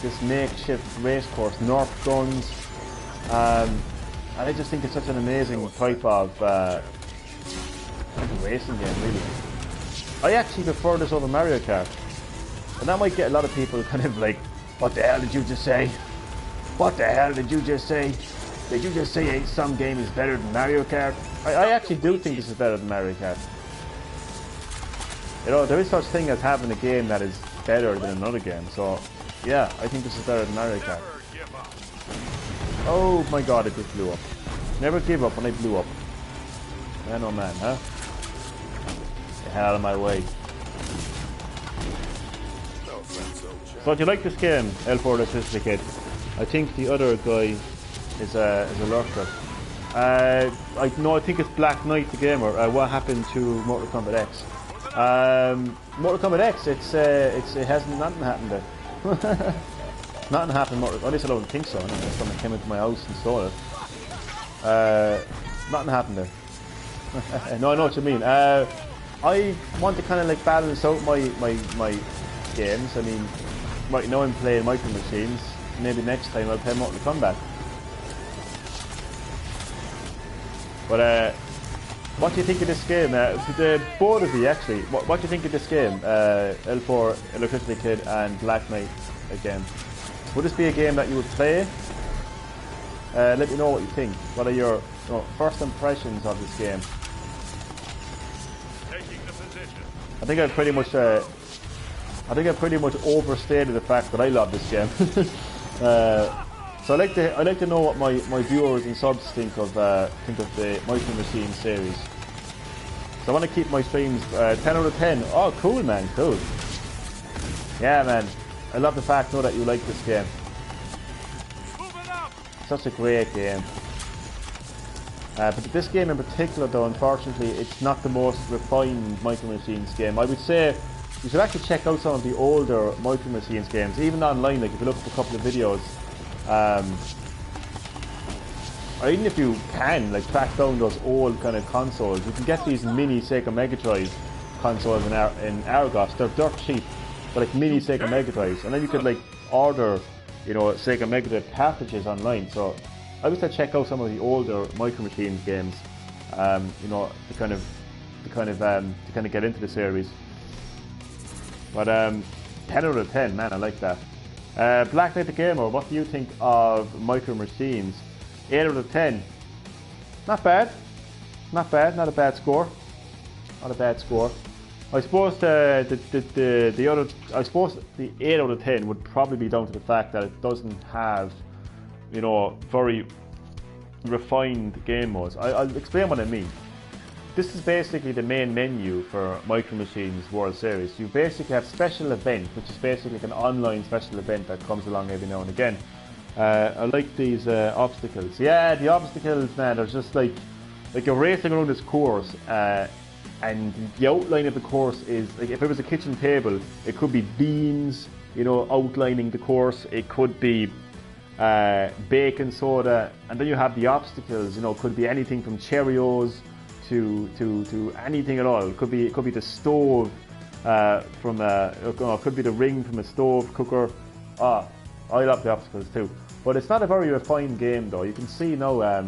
this makeshift race course, Nerf guns. And I just think it's such an amazing type of racing game, really. I actually prefer this over Mario Kart. And that might get a lot of people kind of like, what the hell did you just say? What the hell did you just say? Did you just say some game is better than Mario Kart? I actually do think this is better than Mario Kart. You know, there is such thing as having a game that is better than another game. So, yeah, I think this is better than Mario Kart. Oh my god, it just blew up. Never give up when I blew up. Man oh man, huh? Get the hell out of my way. So do you like this game, L4 the Certificate? I think the other guy is a lurker. I think it's Black Knight the gamer. What happened to Mortal Kombat X? Mortal Kombat X, it hasn't, nothing happened there. Nothing happened, at least I don't think so. Unless someone came into my house and stole it. Nothing happened there. No, I know what you mean. I want to kind of like balance out my games. I mean, right now I'm playing Micro Machines. Maybe next time I'll play Mortal Kombat. But what do you think of this game? Both of you actually. What do you think of this game? L4 Electricity Kid and Black Knight again. Would this be a game that you would play? Let me know what you think. What are your first impressions of this game? Taking the position. I think I've pretty much overstated the fact that I love this game. So I'd like to know what my viewers and subs think of the Micro Machine series. So I want to keep my streams 10 out of 10. Oh, cool, man, cool. Yeah, man. I love the fact though that you like this game. Such a great game. But this game in particular though, unfortunately, it's not the most refined Micro Machines game. I would say you should actually check out some of the older Micro Machines games, even online, like if you look at a couple of videos. Or even if you can, like track down those old kind of consoles, you can get these mini Sega Mega Drive consoles in Argos. They're dirt cheap. But like mini Sega Mega Drives, and then you could like order, you know, Sega Mega Drive cartridges online. So I would say check out some of the older Micro Machines games, you know, to kind of get into the series. But 10 out of 10, man, I like that. Black Knight the Gamer, what do you think of Micro Machines? 8 out of 10. Not bad. Not bad. Not a bad score. Not a bad score. I suppose the other, I suppose the 8 out of 10 would probably be down to the fact that it doesn't have, you know, very refined game modes. I'll explain what I mean. This is basically the main menu for Micro Machines World Series. You basically have special event, which is basically like an online special event that comes along every now and again. I like these obstacles. Yeah, the obstacles, man, they're just like you're racing around this course. And the outline of the course is, like, if it was a kitchen table, it could be beans, you know, outlining the course. It could be baking soda, and then you have the obstacles. You know, it could be anything from Cheerios to anything at all. It could be the stove from it could be the ring from a stove cooker. I love the obstacles too. But it's not a very refined game though. You can see now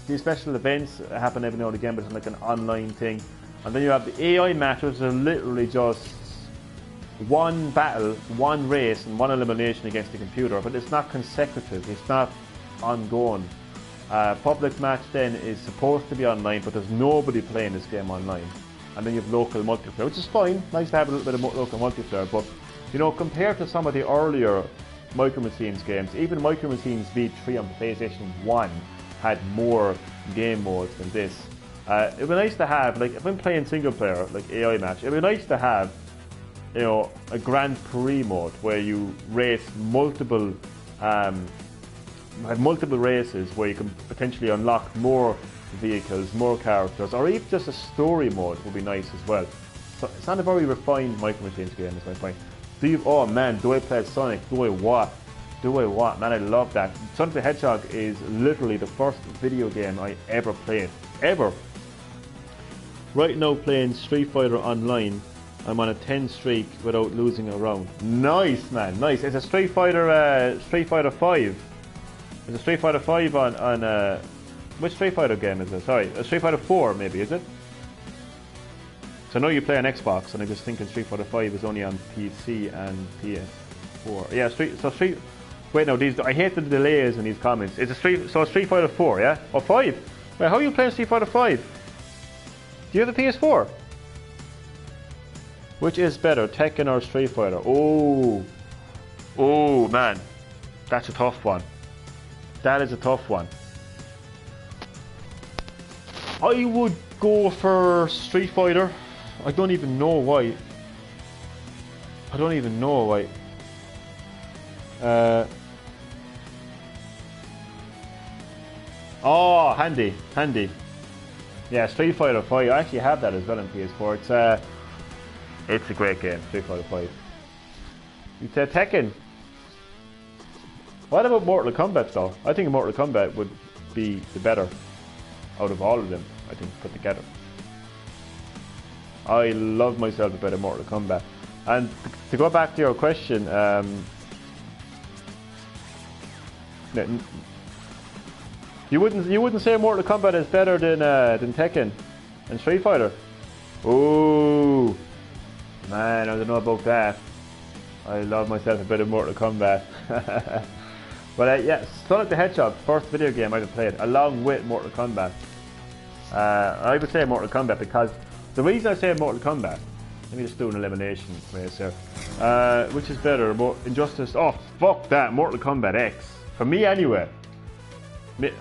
these special events happen every now and again, but it's like an online thing. And then you have the AI matches, which are literally just one battle, one race, and one elimination against the computer, but it's not consecutive, it's not ongoing. Public match then is supposed to be online, but there's nobody playing this game online. And then you have local multiplayer, which is fine, nice to have a little bit of local multiplayer, but you know, compared to some of the earlier Micro Machines games, even Micro Machines V3 on PlayStation 1 had more game modes than this. It'd be nice to have, like, if I'm playing single player, like AI match, it'd be nice to have, you know, a Grand Prix mode where you race multiple, have multiple races where you can potentially unlock more vehicles, more characters, or even just a story mode would be nice as well. So it's not a very refined Micro Machines game, is my point. Oh man, do I play Sonic? Do I what? Man, I love that. Sonic the Hedgehog is literally the first video game I ever played. Ever. Right now playing Street Fighter Online. I'm on a 10 streak without losing a round. Nice, man, nice. It's a Street Fighter 5. It's a Street Fighter 5 on which Street Fighter game is it? Sorry, a Street Fighter 4 maybe, is it? So I know you play on Xbox, and I'm just thinking Street Fighter 5 is only on PC and PS4. Yeah, wait, no, I hate the delays in these comments. It's a Street Fighter 4, yeah? Or 5? Wait, how are you playing Street Fighter 5? Do you have the PS4? Which is better, Tekken or Street Fighter? Oh, man, that's a tough one. That is a tough one. I would go for Street Fighter. I don't even know why. Oh, handy. Yeah, Street Fighter 5. I actually have that as well on PS4. It's a great game, Street Fighter 5. You said Tekken. What about Mortal Kombat though? I think Mortal Kombat would be the better out of all of them, I think, put together. I love myself a bit of Mortal Kombat. And to go back to your question, you wouldn't say Mortal Kombat is better than Tekken and Street Fighter? Oh man, I don't know about that. I love myself a bit of Mortal Kombat. But yeah, Sonic the Hedgehog, first video game I ever played, along with Mortal Kombat. I would say Mortal Kombat because the reason I say Mortal Kombat, let me just do an elimination race here. Which is better, Injustice? Oh, fuck that, Mortal Kombat X. For me anyway.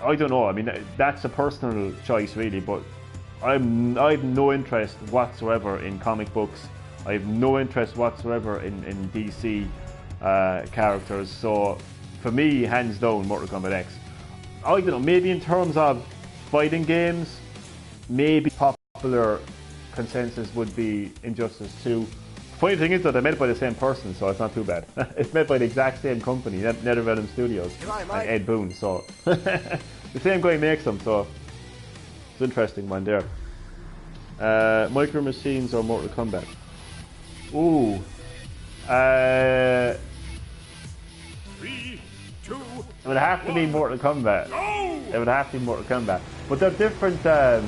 I don't know, I mean, that's a personal choice really, but I have no interest whatsoever in comic books. I have no interest whatsoever in DC characters, so for me, hands down, Mortal Kombat X. I don't know, maybe in terms of fighting games, maybe popular consensus would be Injustice 2. Funny thing is that they're made by the same person, so it's not too bad. It's made by the exact same company, NetherRealm Studios, and Ed Boon, so the same guy makes them, so it's an interesting one there. Micro Machines or Mortal Kombat? Ooh. 3, 2, It would have to be Mortal Kombat. It would have to be Mortal Kombat. But they're different. I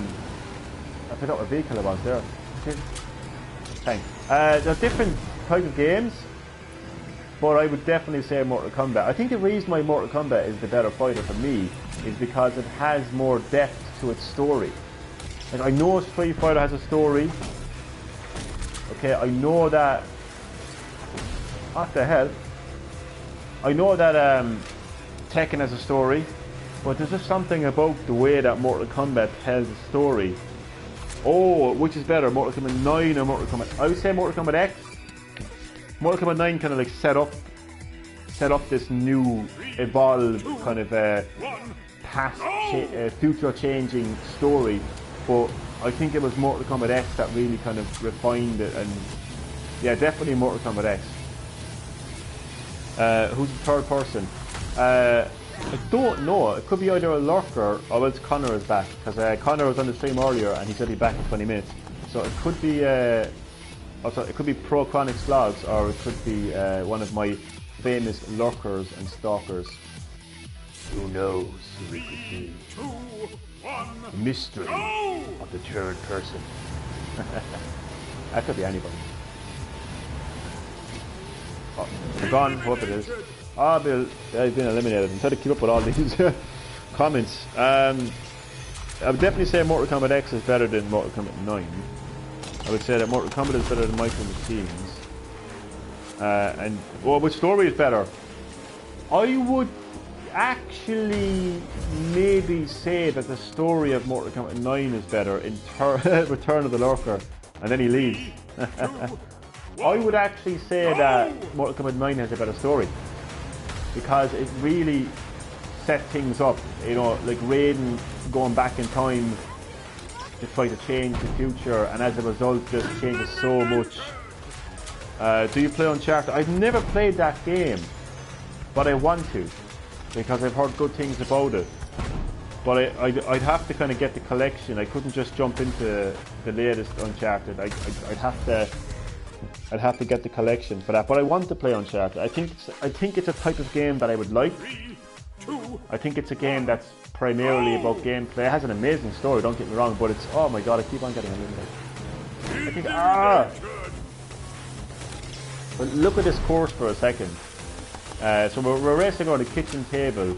forgot what vehicle it was there. Thanks. They're different type of games, but I would definitely say Mortal Kombat. I think the reason why Mortal Kombat is the better fighter for me is because it has more depth to its story. Like, I know Street Fighter has a story. Okay, I know that. What the hell? I know that Tekken has a story, but there's just something about the way that Mortal Kombat tells a story. Oh, which is better, Mortal Kombat 9 or Mortal Kombat? I would say Mortal Kombat X. Mortal Kombat 9 kind of like set up this new, evolved kind of future changing story. But I think it was Mortal Kombat X that really kind of refined it, and yeah, definitely Mortal Kombat X. Who's the third person? I don't know. It could be either a lurker or else Connor is back, because Connor was on the stream earlier and he said he'd be back in 20 minutes. So it could be it could be ProChronicsVlogz, or it could be one of my famous lurkers and stalkers. Who knows who it could be? 2, 1. The mystery of the third person. That could be anybody. Oh, they're gone. Hope it is. Oh, I've been eliminated. I'm trying to keep up with all these comments. I would definitely say Mortal Kombat X is better than Mortal Kombat 9. I would say that Mortal Kombat is better than Micro Machines. And well, which story is better? I would actually maybe say that the story of Mortal Kombat 9 is better in Return of the Lurker, and then he leaves. I would actually say that Mortal Kombat 9 has a better story because it really set things up, you know, like Raiden going back in time to try to change the future, and as a result this changes so much. Do you play Uncharted? I've never played that game, but I want to because I've heard good things about it. But I'd have to kind of get the collection. I couldn't just jump into the latest Uncharted. I'd have to get the collection for that. But I want to play Uncharted. I think it's a type of game that I would like. I think it's a game that's primarily about gameplay. It has an amazing story, don't get me wrong, but it's, oh my god, I keep on getting eliminated. I think, But look at this course for a second. So we're racing around a kitchen table,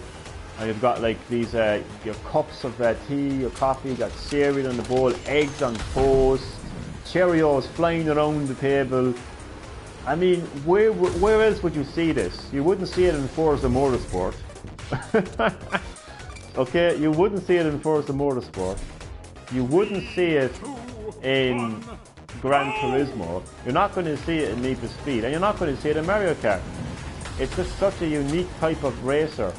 and you've got like these your cups of tea or coffee, you got cereal on the bowl, eggs on toast, Cheerios flying around the table. I mean, where else would you see this? You wouldn't see it in Forza Motorsport. Okay, you wouldn't see it in Forza Motorsport. You wouldn't see it in Gran Turismo. You're not going to see it in Need for Speed, and you're not going to see it in Mario Kart. It's just such a unique type of racer,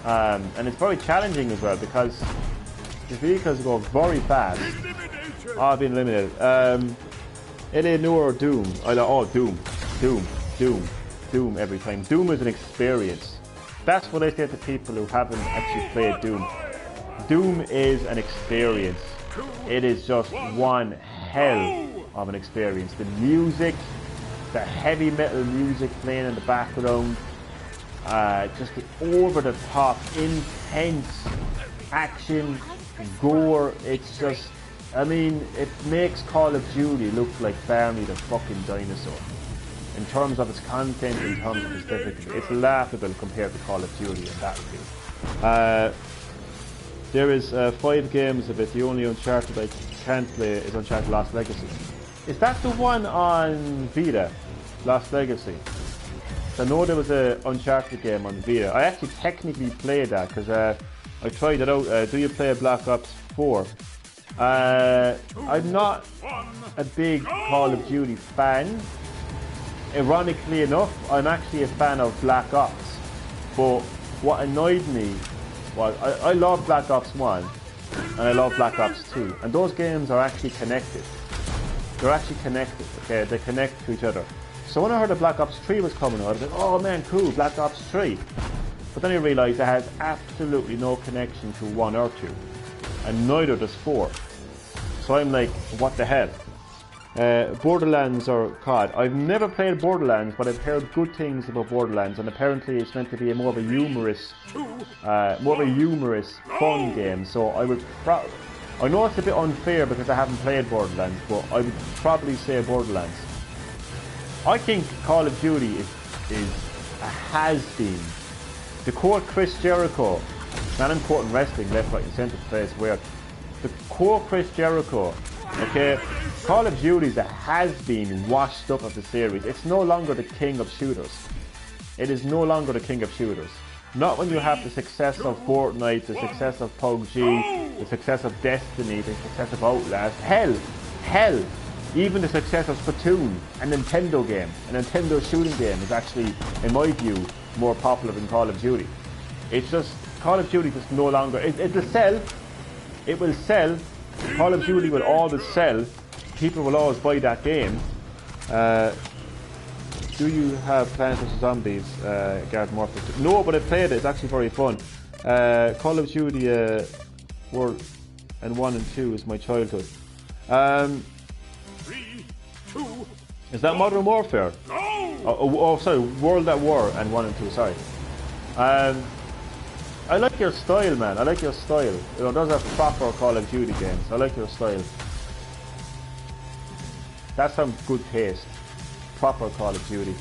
and it's very challenging as well because the vehicles go very fast. Oh, I've been eliminated. New or Doom? Doom every time. Doom is an experience. That's what I say to people who haven't actually played Doom. Doom is an experience. It is just one hell of an experience. The music, the heavy metal music playing in the background, just the over-the-top, intense action, gore. It's just, I mean, it makes Call of Duty look like Barney the fucking dinosaur. In terms of its content, in terms of its difficulty, it's laughable compared to Call of Duty in that review. There is 5 games of it. The only Uncharted I can't play is Uncharted Lost Legacy. Is that the one on Vita? Lost Legacy? I know there was an Uncharted game on Vita. I actually technically played that because I tried it out. Do you play Black Ops 4? I'm not a big Call of Duty fan. Ironically enough, I'm actually a fan of Black Ops. But what annoyed me was I love Black Ops 1 and I love Black Ops 2. And those games are actually connected. They're actually connected, okay? They connect to each other. So when I heard that Black Ops 3 was coming out, I was like, oh man, cool, Black Ops 3. But then I realised it has absolutely no connection to 1 or 2. And neither does 4. So I'm like, what the hell? Borderlands or COD. I've never played Borderlands, but I've heard good things about Borderlands, and apparently it's meant to be more of a humorous, fun game. So I would I know it's a bit unfair because I haven't played Borderlands, but I would probably say Borderlands. I think Call of Duty is a has-been. To quote Chris Jericho, man, I'm quoting wrestling left, right and centre today, it's weird. To quote Chris Jericho, okay, Call of Duty is a has-been washed up of the series. It's no longer the king of shooters. It is no longer the king of shooters. Not when you have the success of Fortnite, the success of PUBG, the success of Destiny, the success of Outlast. Hell, even the success of Splatoon, a Nintendo game, a Nintendo shooting game is actually, in my view, more popular than Call of Duty. It's just, Call of Duty just no longer, it will sell. It will sell. Call of Duty will always sell. People will always buy that game. Do you have Plants vs Zombies, Gareth Murphy? No, but I played it. It's actually very fun. Call of Duty World and 1 and 2 is my childhood. 3, 2. Is that Modern Warfare? Oh, sorry, World at War and 1 and 2. Sorry. I like your style, man. I like your style. You know, those are proper Call of Duty games. I like your style. That's some good taste. Proper Call of Duty.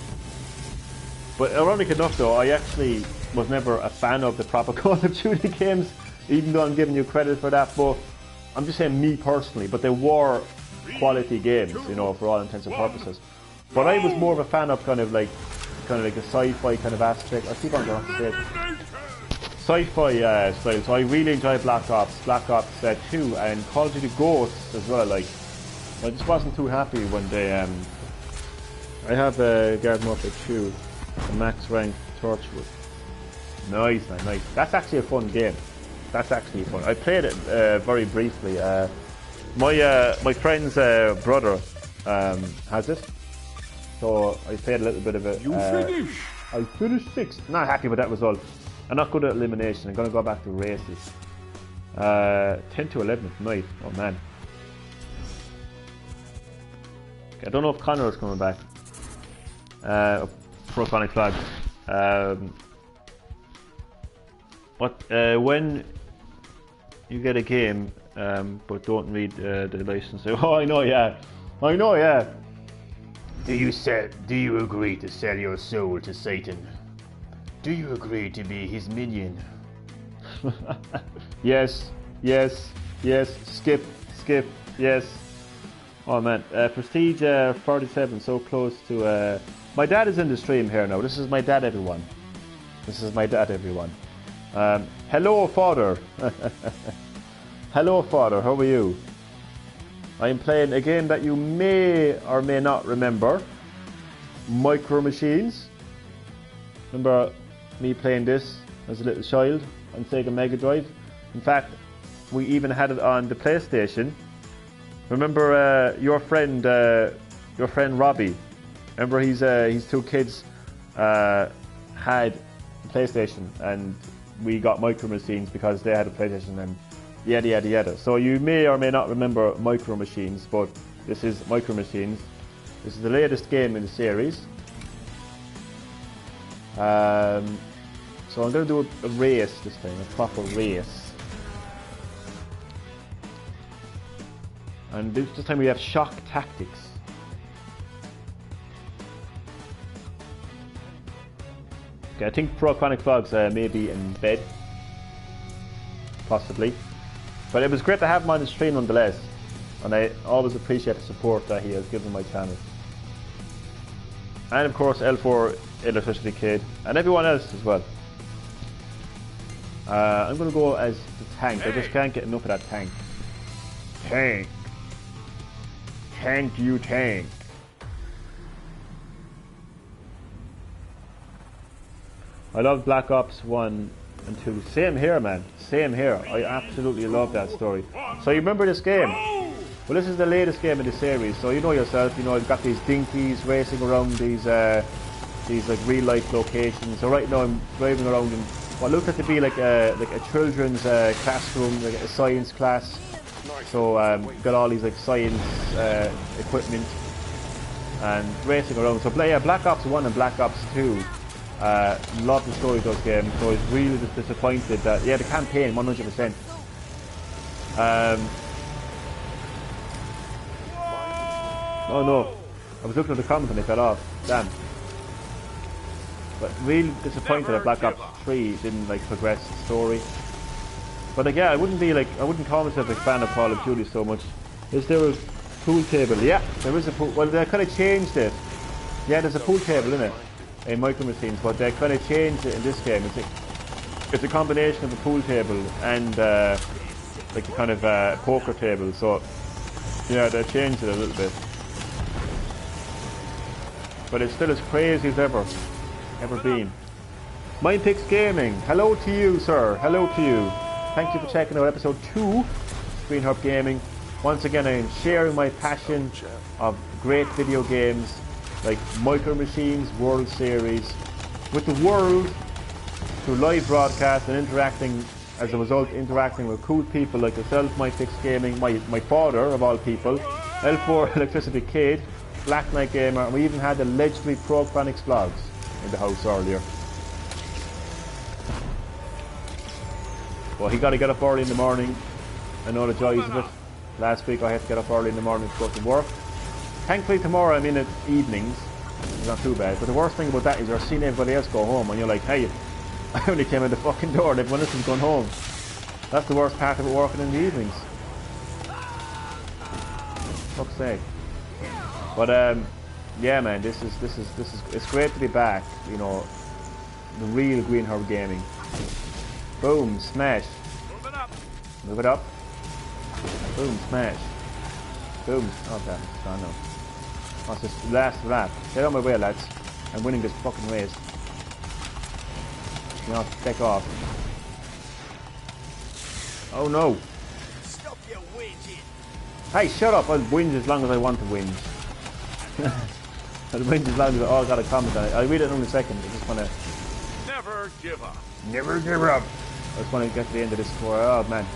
But ironic enough though, I actually was never a fan of the proper Call of Duty games, even though I'm giving you credit for that, but I'm just saying me personally, but they were quality games, you know, for all intents and purposes. But I was more of a fan of kind of like a sci-fi kind of aspect. I keep on going to say it. Sci-fi style, so I really enjoyed Black Ops 2 and Call of Duty Ghosts as well. Like, I just wasn't too happy when they I have a Guard Warfare 2, a max rank Torchwood. Nice, man, nice. That's actually a fun game. That's actually fun. I played it very briefly. My friend's brother has it, so I played a little bit of it. You finish. I finished 6th. Not happy with that result. I'm not good at elimination. I'm going to go back to races. 10 to 11 tonight. Oh man. Okay, I don't know if Connor is coming back. ProChronicsVlogz. When you get a game, but don't read the license. Oh, I know, yeah. I know, yeah. Do you agree to sell your soul to Satan? Do you agree to be his minion? Yes, yes, yes. Skip, yes. Oh man, Prestige 47, so close to. My dad is in the stream here now. This is my dad, everyone. This is my dad, everyone. Hello, father. Hello, father. How are you? I am playing a game that you may or may not remember. Micro Machines. Remember me playing this as a little child on Sega Mega Drive? In fact, we even had it on the PlayStation. Remember your friend Robbie? Remember his two kids had a PlayStation, and we got Micro Machines because they had a PlayStation, and yada yada yada. So you may or may not remember Micro Machines, but this is Micro Machines. This is the latest game in the series. So I'm going to do a race this time, a proper race. And this time we have shock tactics. Okay, I think ProChronicsVlogz may be in bed. Possibly. But it was great to have him on the stream nonetheless. And I always appreciate the support that he has given my channel. And of course L4 Electricity Kid and everyone else as well. I'm going to go as the tank. I just can't get enough of that tank. Tank. Tank, you tank. I love Black Ops 1 and 2. Same here, man. Same here. I absolutely love that story. So you remember this game? Well, this is the latest game in the series. So you know yourself, you know, you've got these dinkies racing around these like real life locations. So right now I'm driving around in what looks like to be like a children's classroom, like a science class. So got all these like science equipment and racing around. So yeah, Black Ops 1 and Black Ops 2. Love the story of those games. So I was really just disappointed that the campaign 100%. Oh no, I was looking at the comments and they fell off. Damn. But really disappointed that Black Ops 3 didn't like progress the story. But like, yeah, I wouldn't call myself a fan of Call of Duty so much. Is there a pool table? Yeah, there is a pool. Well, they kind of changed it. Yeah, there's a pool table in it in Micro Machines, but they kind of changed it in this game. It's a combination of a pool table and like a kind of poker table. So yeah, they changed it a little bit. But it's still as crazy as ever been. MindPix Gaming, hello to you, sir. Hello to you. Thank you for checking out episode 2 Screen Hub Gaming. Once again, I am sharing my passion of great video games like Micro Machines World Series with the world through live broadcast and interacting, as a result, interacting with cool people like yourself, MindPix Gaming, my father of all people, L4 Electricity Kid, Black Knight Gamer, and we even had the legendary ProChronicsVlogz in the house earlier. Well, he got to get up early in the morning. I know the joys of it. Last week I had to get up early in the morning to go to work. Thankfully tomorrow I'm in at evenings, It's not too bad. But the worst thing about that is you're seeing everybody else go home and you're like, hey, I only came in the fucking door and everyone else is going home. That's the worst part of it, working in the evenings. Fuck's sake. But yeah, man, this is it's great to be back. You know, the real Green Herb Gaming. Boom, smash. Move it up. Move it up. Boom, smash. Boom. Okay, it's gone now. What's this last lap? Get on my way, lads. I'm winning this fucking race. You know, take off. Oh no. Stop your whinging. Hey, shut up. I'll whinge as long as I want to whinge. I'll whinge as long as I got a comment on it. I'll read it in a second. I just want to... Never give up. Never give up. I just want to get to the end of this score. Oh, man.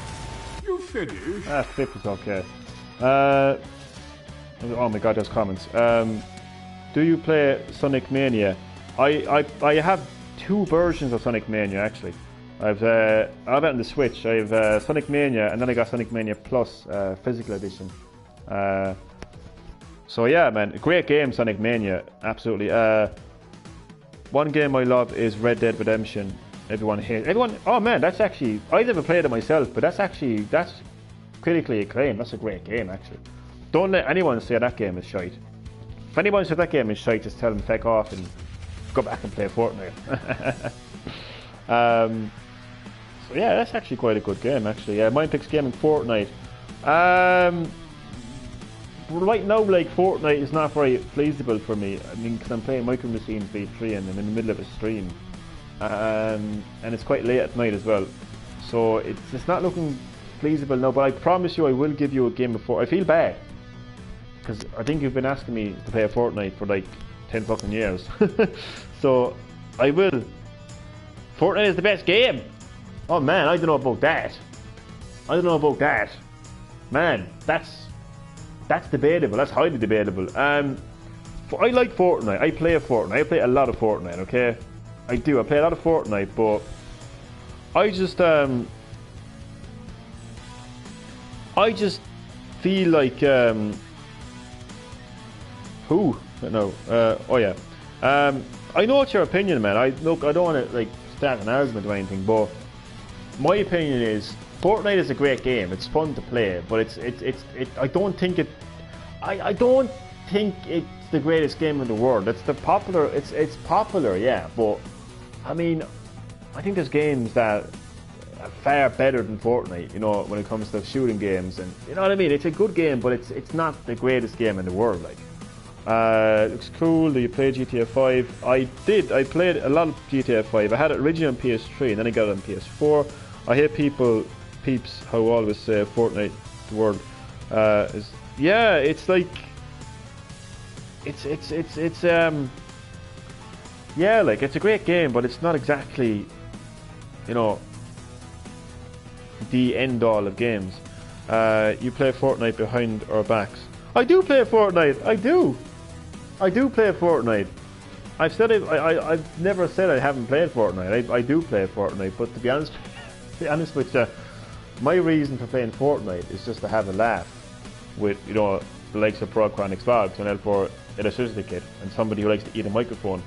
You finished? Ah, flip is okay. Oh my god, there's comments. Do you play Sonic Mania? I have two versions of Sonic Mania, actually. I've it on the Switch. I have Sonic Mania, and then I got Sonic Mania Plus physical edition. So yeah, man, a great game, Sonic Mania, absolutely. One game I love is Red Dead Redemption. Everyone hates. Oh man, that's actually, I never played it myself, but that's critically acclaimed. That's a great game, actually. Don't let anyone say that game is shite. If anyone says that game is shite, just tell them to feck off and go back and play Fortnite. So yeah, that's actually quite a good game, actually. Yeah, Mine Picks Gaming Fortnite. Right now, like, Fortnite is not very feasible for me. I mean, because I'm playing Micro Machines V3 and I'm in the middle of a stream. And it's quite late at night as well. So it's not looking feasible now, but I promise you I will give you a game before. I feel bad. Because I think you've been asking me to play a Fortnite for like 10 fucking years. So, I will. Fortnite is the best game! Oh man, I don't know about that. I don't know about that. Man, that's debatable. That's highly debatable. I like Fortnite. I play Fortnite. I play a lot of Fortnite, okay? I do. I play a lot of Fortnite, but I just feel like who? No. Oh yeah. I know it's your opinion, man. I don't want to like start an argument or anything, but my opinion is Fortnite is a great game. It's fun to play, but I don't think it's the greatest game in the world. It's popular, yeah, but I mean, I think there's games that are far better than Fortnite, you know, when it comes to shooting games, and you know what I mean. It's a good game, but it's not the greatest game in the world. Like, looks cool. Do you play GTA 5? I did. I played a lot of GTA 5. I had it originally on PS3, and then I got it on PS4. I hear peeps how always say Fortnite the world is, yeah, it's like it's yeah, like, it's a great game, but it's not exactly, you know, the end all of games. You play Fortnite behind our backs. I do play Fortnite. I do play Fortnite. I've never said I haven't played Fortnite. I do play Fortnite, but to be honest with you, my reason for playing Fortnite is just to have a laugh with, you know, the likes of ProChronicsVlogz and L4 Electricity Kit and somebody who likes to eat a microphone,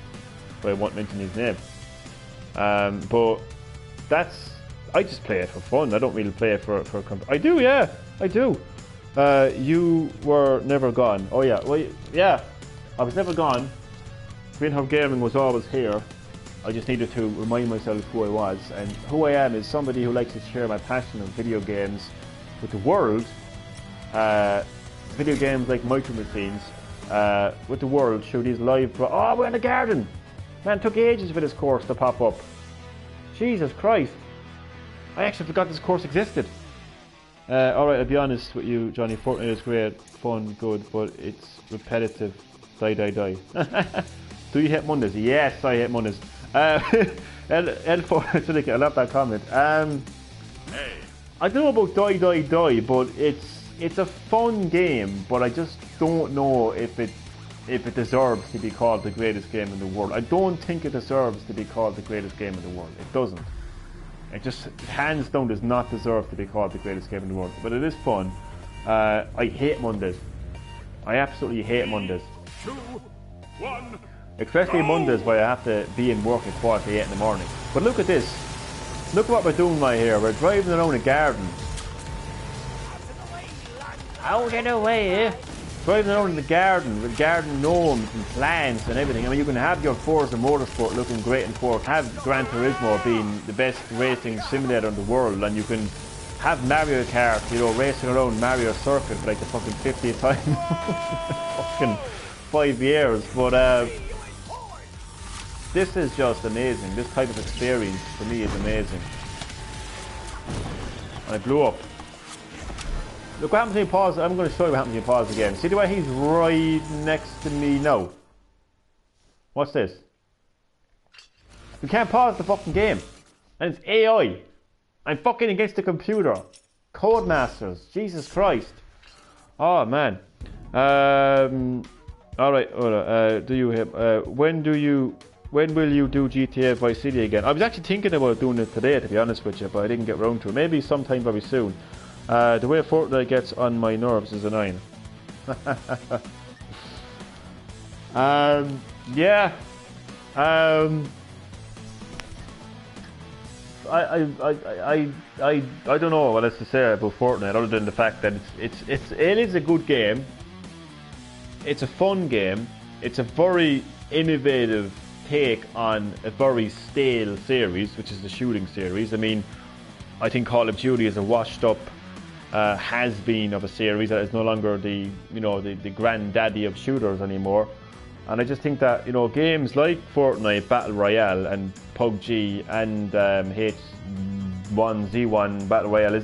but I won't mention his name. But I just play it for fun. I don't really play it for I do, yeah, I do. You were never gone. Oh yeah, well, yeah, I was never gone. Green Herb Gaming was always here. I just needed to remind myself who I was, and who I am is somebody who likes to share my passion of video games with the world. Video games like Micro Machines with the world through these live. Oh, we're in the garden. Man, it took ages for this course to pop up. Jesus Christ! I actually forgot this course existed. Alright, I'll be honest with you, Johnny. Fortnite is great, fun, good, but it's repetitive. Die. Do you hate Mondays? Yes, I hate Mondays. L4 Syndicate, I love that comment. Hey. I don't know about die, but it's a fun game, but I just don't know if it deserves to be called the greatest game in the world. I don't think it deserves to be called the greatest game in the world. It doesn't. It just hands down does not deserve to be called the greatest game in the world. But it is fun. I hate Mondays. I absolutely hate Mondays. 2, 1. Especially Mondays where I have to be in work at 4:08 in the morning. But look at this. Look what we're doing right here. We're driving around a garden. Out in the way, eh? Driving around in the garden with garden gnomes and plants and everything. I mean, you can have your Forza Motorsport looking great in 4K, have Gran Turismo being the best racing simulator in the world, and you can have Mario Kart, you know, racing around Mario Circuit for like the fucking 50th time. Fucking 5 years. But this is just amazing. This type of experience for me is amazing. And I blew up. Look what happens when you pause. I'm going to show you what happens when you pause again. See the way he's right next to me now? What's this? You can't pause the fucking game. And it's AI. I'm fucking against the computer. Codemasters. Jesus Christ. Oh, man. Alright, when will you do GTA Vice City again? I was actually thinking about doing it today, to be honest with you, but I didn't get round to it. Maybe sometime very soon. The way Fortnite gets on my nerves is annoying. Yeah. I don't know what else to say about Fortnite other than the fact that it is a good game. It's a fun game. It's a very innovative take on a very stale series, which is the shooting series. I mean, I think Call of Duty is a washed up has-been of a series that is no longer the granddaddy of shooters anymore. And I just think that, you know, games like Fortnite, Battle Royale and PUBG and H1Z1 Battle Royale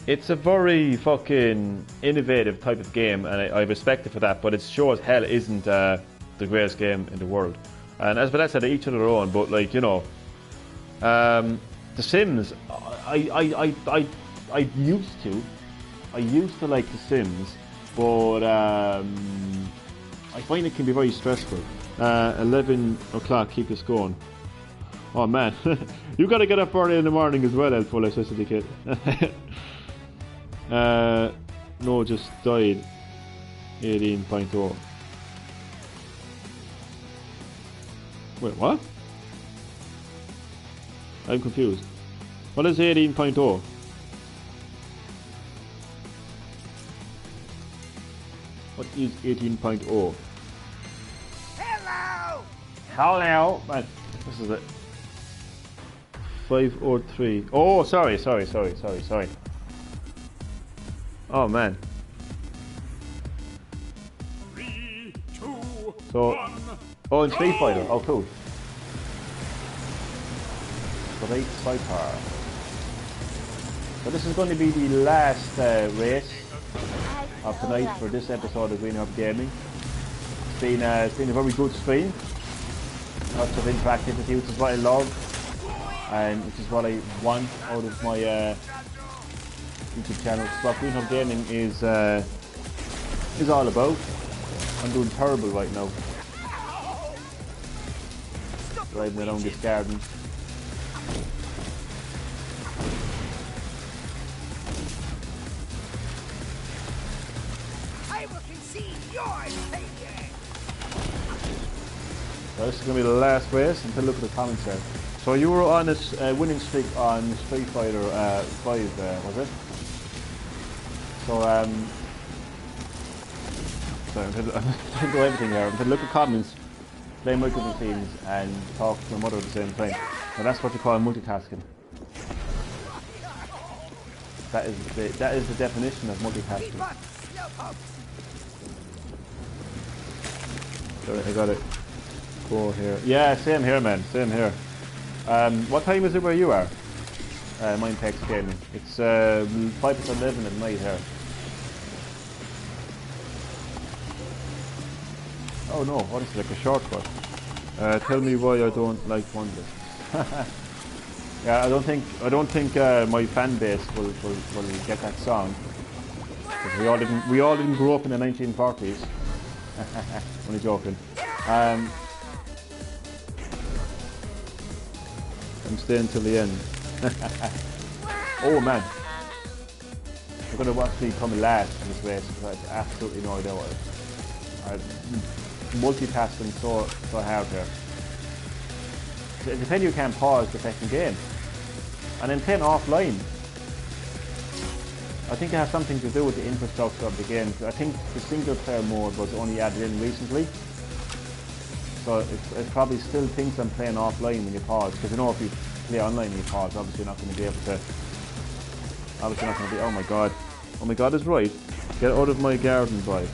it's a very fucking innovative type of game, and I respect it for that, but it sure as hell isn't the greatest game in the world. And as Vanessa said, each of their own, but like, you know, The Sims, I used to like The Sims, but I find it can be very stressful. 11 o'clock, keep this going. Oh man, you gotta get up early in the morning as well, full electricity kit. No, just died. 18.0. Wait, what? I'm confused. What is 18.0? What is 18.0? Hello! Hello! Man, this is it. 503. Oh, sorry. Oh, man. 3, 2, So, 1. oh, in Street Fighter. Oh, cool. Street Fighter. So this is going to be the last race of tonight for this episode of Green Herb Gaming. It's been a very good stream. Lots of interactivity, which is what I love, and which is what I want out of my YouTube channel. So what Green Herb Gaming is all about. I'm doing terrible right now. Driving around this garden. I will concede your failure. So this is going to be the last race until look at the comments there. So you were on this winning streak on Street Fighter 5, was it? So sorry, I'm going to do everything here. I'm going to look at comments, play multiple teams, and talk to my mother at the same time. Now that's what you call multitasking. That is the definition of multitasking. I got it. Go here. Yeah, same here, man. Same here. What time is it where you are? Mindpex Gaming. It's 11 at night here. Oh no, what is it, like a shortcut? Tell me why I don't like Wonder. Yeah, I don't think my fan base will get that song. Because we all didn't grow up in the 1940s. Only joking. I'm staying till the end. Oh man. I'm going to watch me come last in this race because I have absolutely no idea what it is. I'm multitasking so hard here. It's a pity you can't pause the second game. And then playing offline. I think it has something to do with the infrastructure of the game. I think the single player mode was only added in recently. So it probably still thinks I'm playing offline when you pause. Because you know if you play online and you pause, obviously you're not going to be able to... Obviously not going to be... Oh my god. Oh my god is right. Get out of my garden, boy.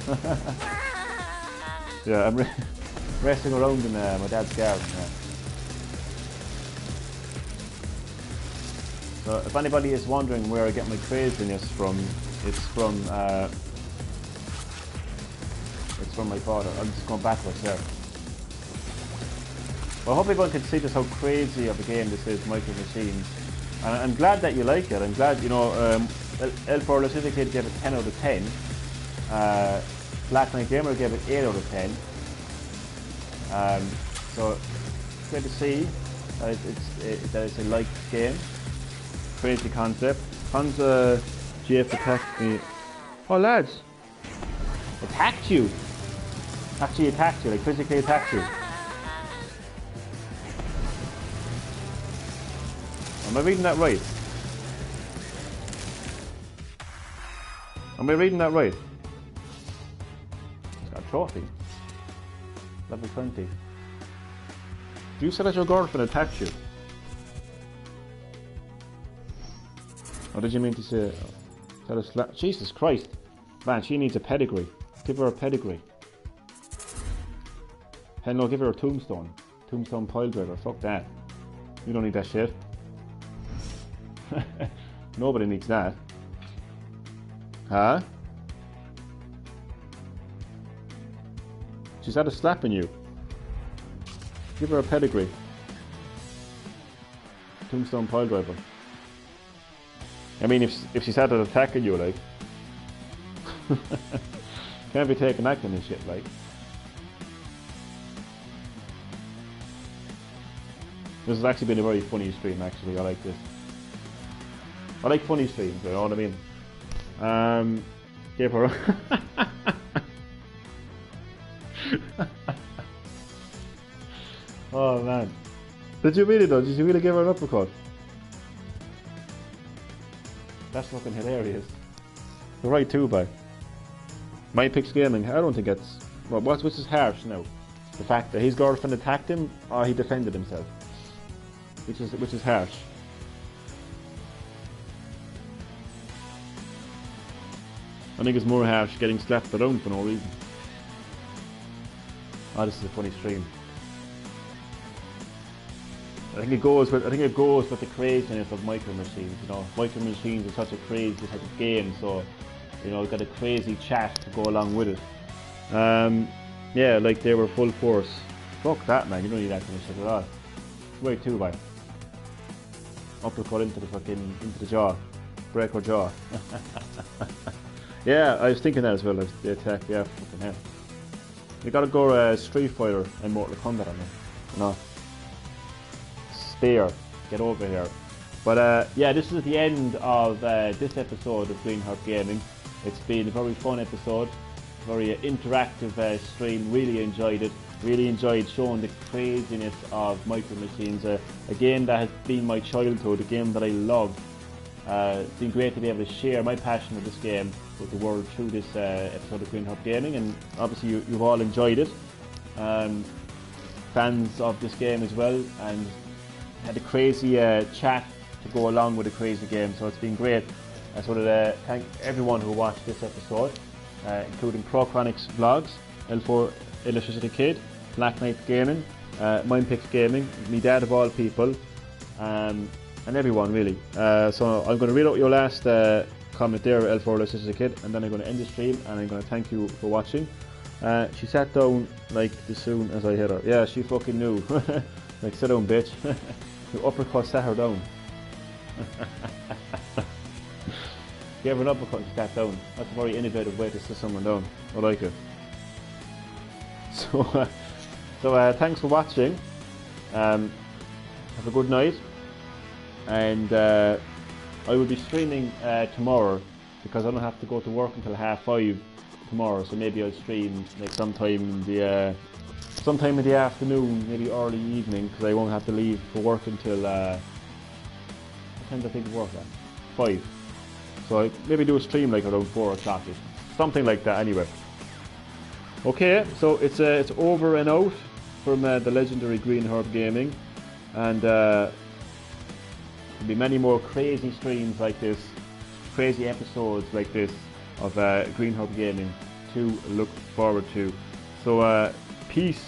Yeah, I'm racing around in my dad's garden. Yeah. So if anybody is wondering where I get my craziness from, it's from my father. I'm just going backwards there. Well, I hope everyone can see just how crazy of a game this is, Micro Machines. And I'm glad that you like it. I'm glad, you know, L4 Lucidity gave it 10 out of 10. Black Knight Gamer gave it 8 out of 10. So it's great to see that it's a liked game. Crazy concept. Hans GF attacked me. Oh lads! Attacked you! Actually attacked you, like physically attacked you. Am I reading that right? Am I reading that right? It's got a trophy. Level 20. You said that your girlfriend attacked you. What did you mean to say? Tell us, Jesus Christ. Man, she needs a pedigree. Give her a pedigree. Hell no, give her a tombstone. Tombstone pile driver. Fuck that. You don't need that shit. Nobody needs that. Huh? She's had a slapping you. Give her a pedigree. Tombstone pile driver. I mean, if she started attacking you, like, can't be taking that kind of shit, like. This has actually been a very funny stream, actually. I like this. I like funny streams, you know what I mean? Give her. Oh man, did you really though? Did you really give her an uppercut? That's fucking hilarious. You're right too, bye. My Picks Gaming, I don't think it's... Well, which is harsh now? The fact that his girlfriend attacked him, or he defended himself? Which is harsh. I think it's more harsh getting slapped around for no reason. Oh, this is a funny stream. I think it goes with the craziness of Micro Machines. You know, Micro Machines is such a crazy type of game, so you know, got a crazy chat to go along with it. Yeah, like they were full force. Fuck that, man! You don't need that kind of shit at all. Way too bad. Uppercut into the jaw, break her jaw. Yeah, I was thinking that as well. The attack, yeah, fucking hell. You gotta go Street Fighter and Mortal Kombat on it. No. Spear, get over here. But yeah, this is the end of this episode of Green Heart Gaming. It's been a very fun episode, very interactive stream. Really enjoyed it. Really enjoyed showing the craziness of Micro Machines. A game that has been my childhood, a game that I love. It's been great to be able to share my passion of this game with the world through this episode of Green Heart Gaming, and obviously you've all enjoyed it. Fans of this game as well, and had a crazy chat to go along with a crazy game, so it's been great. I just wanted to thank everyone who watched this episode, including ProChronicsVlogz, L4 Electricity Kid, Black Knight Gaming, Mind Picks Gaming, me dad of all people, and everyone really. So I'm going to read out your last comment there, L4 Electricity Kid, and then I'm going to end the stream, and I'm going to thank you for watching. She sat down like as soon as I hit her. Yeah, she fucking knew. Like, sit down, bitch. The uppercut sat her down. Gave her an uppercut and sat down. That's a very innovative way to sit someone down. I like it. So thanks for watching. Have a good night. And I will be streaming tomorrow because I don't have to go to work until 5:30 tomorrow. So maybe I'll stream like sometime in the afternoon, maybe early evening, because I won't have to leave for work until what time do I think of work at? 5. So I maybe do a stream like around 4 o'clock, something like that. Anyway. Okay, so it's over and out from the legendary Green Herb Gaming, and there'll be many more crazy streams like this, crazy episodes like this of Green Herb Gaming to look forward to. So peace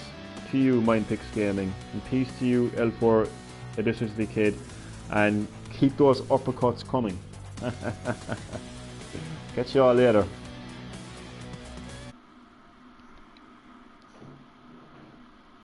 to you, Mindpix Gaming, and peace to you, L4 Electricity Kid, and keep those uppercuts coming. Catch you all later.